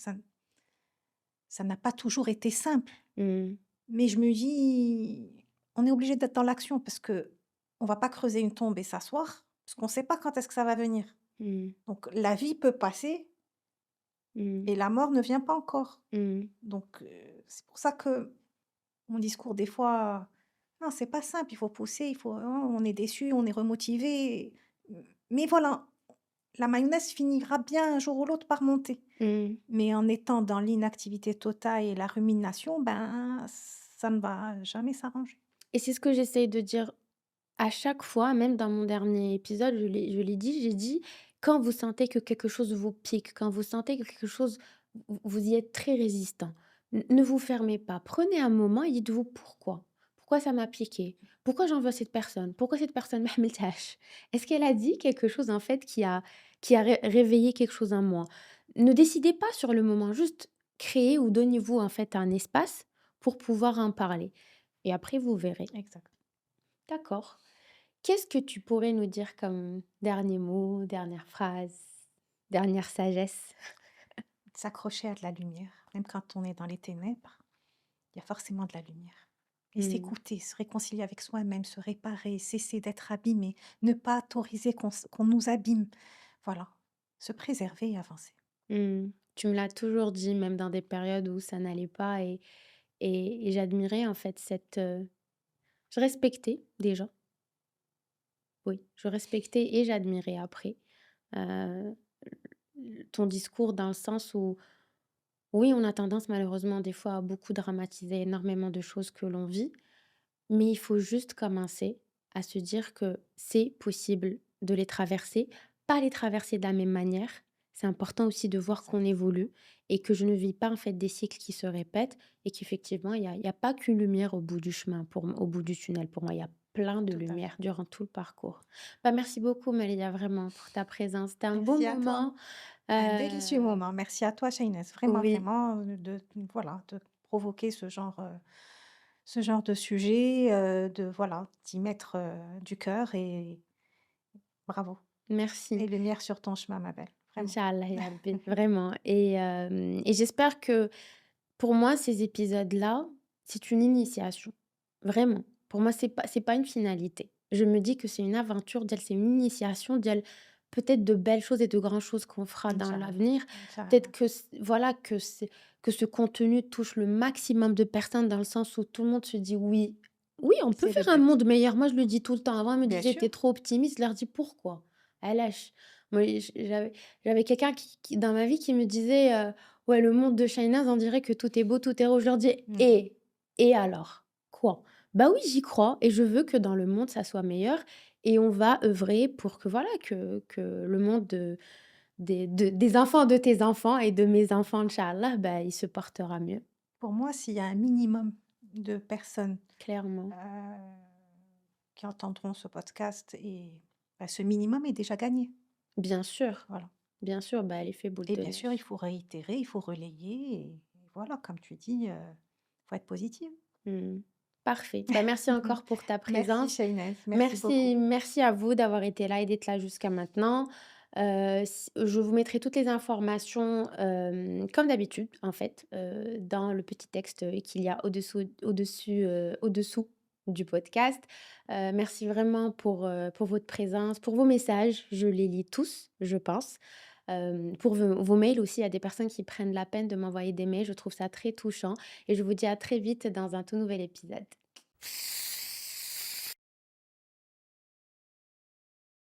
ça n'a pas toujours été simple. Mmh. Mais je me dis: «On est obligé d'être dans l'action parce que on va pas creuser une tombe et s'asseoir, parce qu'on ne sait pas quand est-ce que ça va venir». Mmh. Donc la vie peut passer Mmh. et la mort ne vient pas encore. Mmh. Donc c'est pour ça que mon discours des fois, non, c'est pas simple, il faut pousser, on est déçu, on est remotivé, mais voilà, la mayonnaise finira bien un jour ou l'autre par monter. Mmh. Mais en étant dans l'inactivité totale et la rumination, ben, ça ne va jamais s'arranger. Et c'est ce que j'essaye de dire à chaque fois, même dans mon dernier épisode, je l'ai dit, j'ai dit: «Quand vous sentez que quelque chose vous pique, quand vous sentez que quelque chose vous y êtes très résistant, ne vous fermez pas. Prenez un moment et dites-vous: "Pourquoi? Pourquoi ça m'a piqué? Pourquoi j'en veux à cette personne? Pourquoi cette personne m'a عملتهاش? Est-ce qu'elle a dit quelque chose, en fait, qui a réveillé quelque chose en moi?" Ne décidez pas sur le moment, juste créez ou donnez-vous, en fait, un espace pour pouvoir en parler et après vous verrez. Exact. D'accord. Qu'est-ce que tu pourrais nous dire comme dernier mot, dernière phrase, dernière sagesse? S'accrocher à de la lumière, même quand on est dans les ténèbres, il y a forcément de la lumière. Et Mmh. s'écouter, se réconcilier avec soi-même, se réparer, cesser d'être abîmé, ne pas autoriser qu'on nous abîme. Voilà, se préserver et avancer. Mmh. Tu me l'as toujours dit, même dans des périodes où ça n'allait pas et j'admirais en fait je respectais déjà, oui, je respectais et j'admirais après, heu, ton discours dans le sens où, oui, on a tendance malheureusement des fois à beaucoup dramatiser énormément de choses que l'on vit, mais il faut juste commencer à se dire que c'est possible de les traverser pas les traverser de la même manière. C'est important aussi de voir qu'on exact, évolue et que je ne vis pas en fait des cycles qui se répètent et qu'effectivement il y a pas qu'une lumière au bout du chemin au bout du tunnel. Pour moi, il y a plein de tout à fait. lumières durant tout le parcours. Bah, merci beaucoup Malia vraiment pour ta présence. C'était un beau Merci à toi. moment. Un délicieux Heu, moment. Merci à toi, Shainès. Vraiment, oui, vraiment, de voilà, de provoquer ce genre de sujet, de voilà, d'y mettre, du cœur et bravo merci. et lumière sur ton chemin, ma belle, vraiment. Inch'Allah ya rabbi, vraiment et j'espère que pour moi, ces épisodes-là, c'est une initiation. Vraiment. Pour moi, c'est pas une finalité. Je me dis que c'est une aventure, d'elle, c'est une initiation, d'elle, peut-être de belles choses et de grandes choses qu'on fera dans Inch'Allah, l'avenir. Peut-être Inch'Allah. voilà, que ce contenu touche le maximum de personnes dans le sens où tout le monde se dit: «Oui, oui, on peut C'est le faire un but. monde meilleur». Moi, je le dis tout le temps. Avant, elle me Bien disait: sûr. «Tu trop optimiste». Je leur dis: «Pourquoi?» Elle lâche. Moi, j'avais quelqu'un qui dans ma vie qui me disait, «Ouais, le monde de Shainaz, on dirait que tout est beau, tout est rose». Je leur dis: Mmh. «Et alors? Quoi?» «Bah oui, j'y crois et je veux que dans le monde, ça soit meilleur et on va œuvrer pour que voilà, que le monde des enfants de tes enfants et de mes enfants, inch'Allah, bah, il se portera mieux». Pour moi, s'il y a un minimum de personnes, Clairement. heu, qui entendront ce podcast et bah, ce minimum est déjà gagné. Voilà. Bien sûr, bah, l'effet boule Et de bien sûr, il neige. faut réitérer, il faut relayer et voilà, comme tu dis, faut être positive. Mmh. Parfait. Bah, merci encore pour ta Merci présence. Shainez, merci Merci beaucoup. merci à vous d'avoir été là et d'être là jusqu'à maintenant. S Je vous mettrai toutes les informations, comme d'habitude, en fait, dans le petit texte, qu'il y a au-dessous du podcast. Merci vraiment pour votre présence, pour vos messages. Je les lis tous, je pense. Pour vos mails aussi, il y a des personnes qui prennent la peine de m'envoyer des mails. Je trouve ça très touchant et je vous dis à très vite dans un tout nouvel épisode.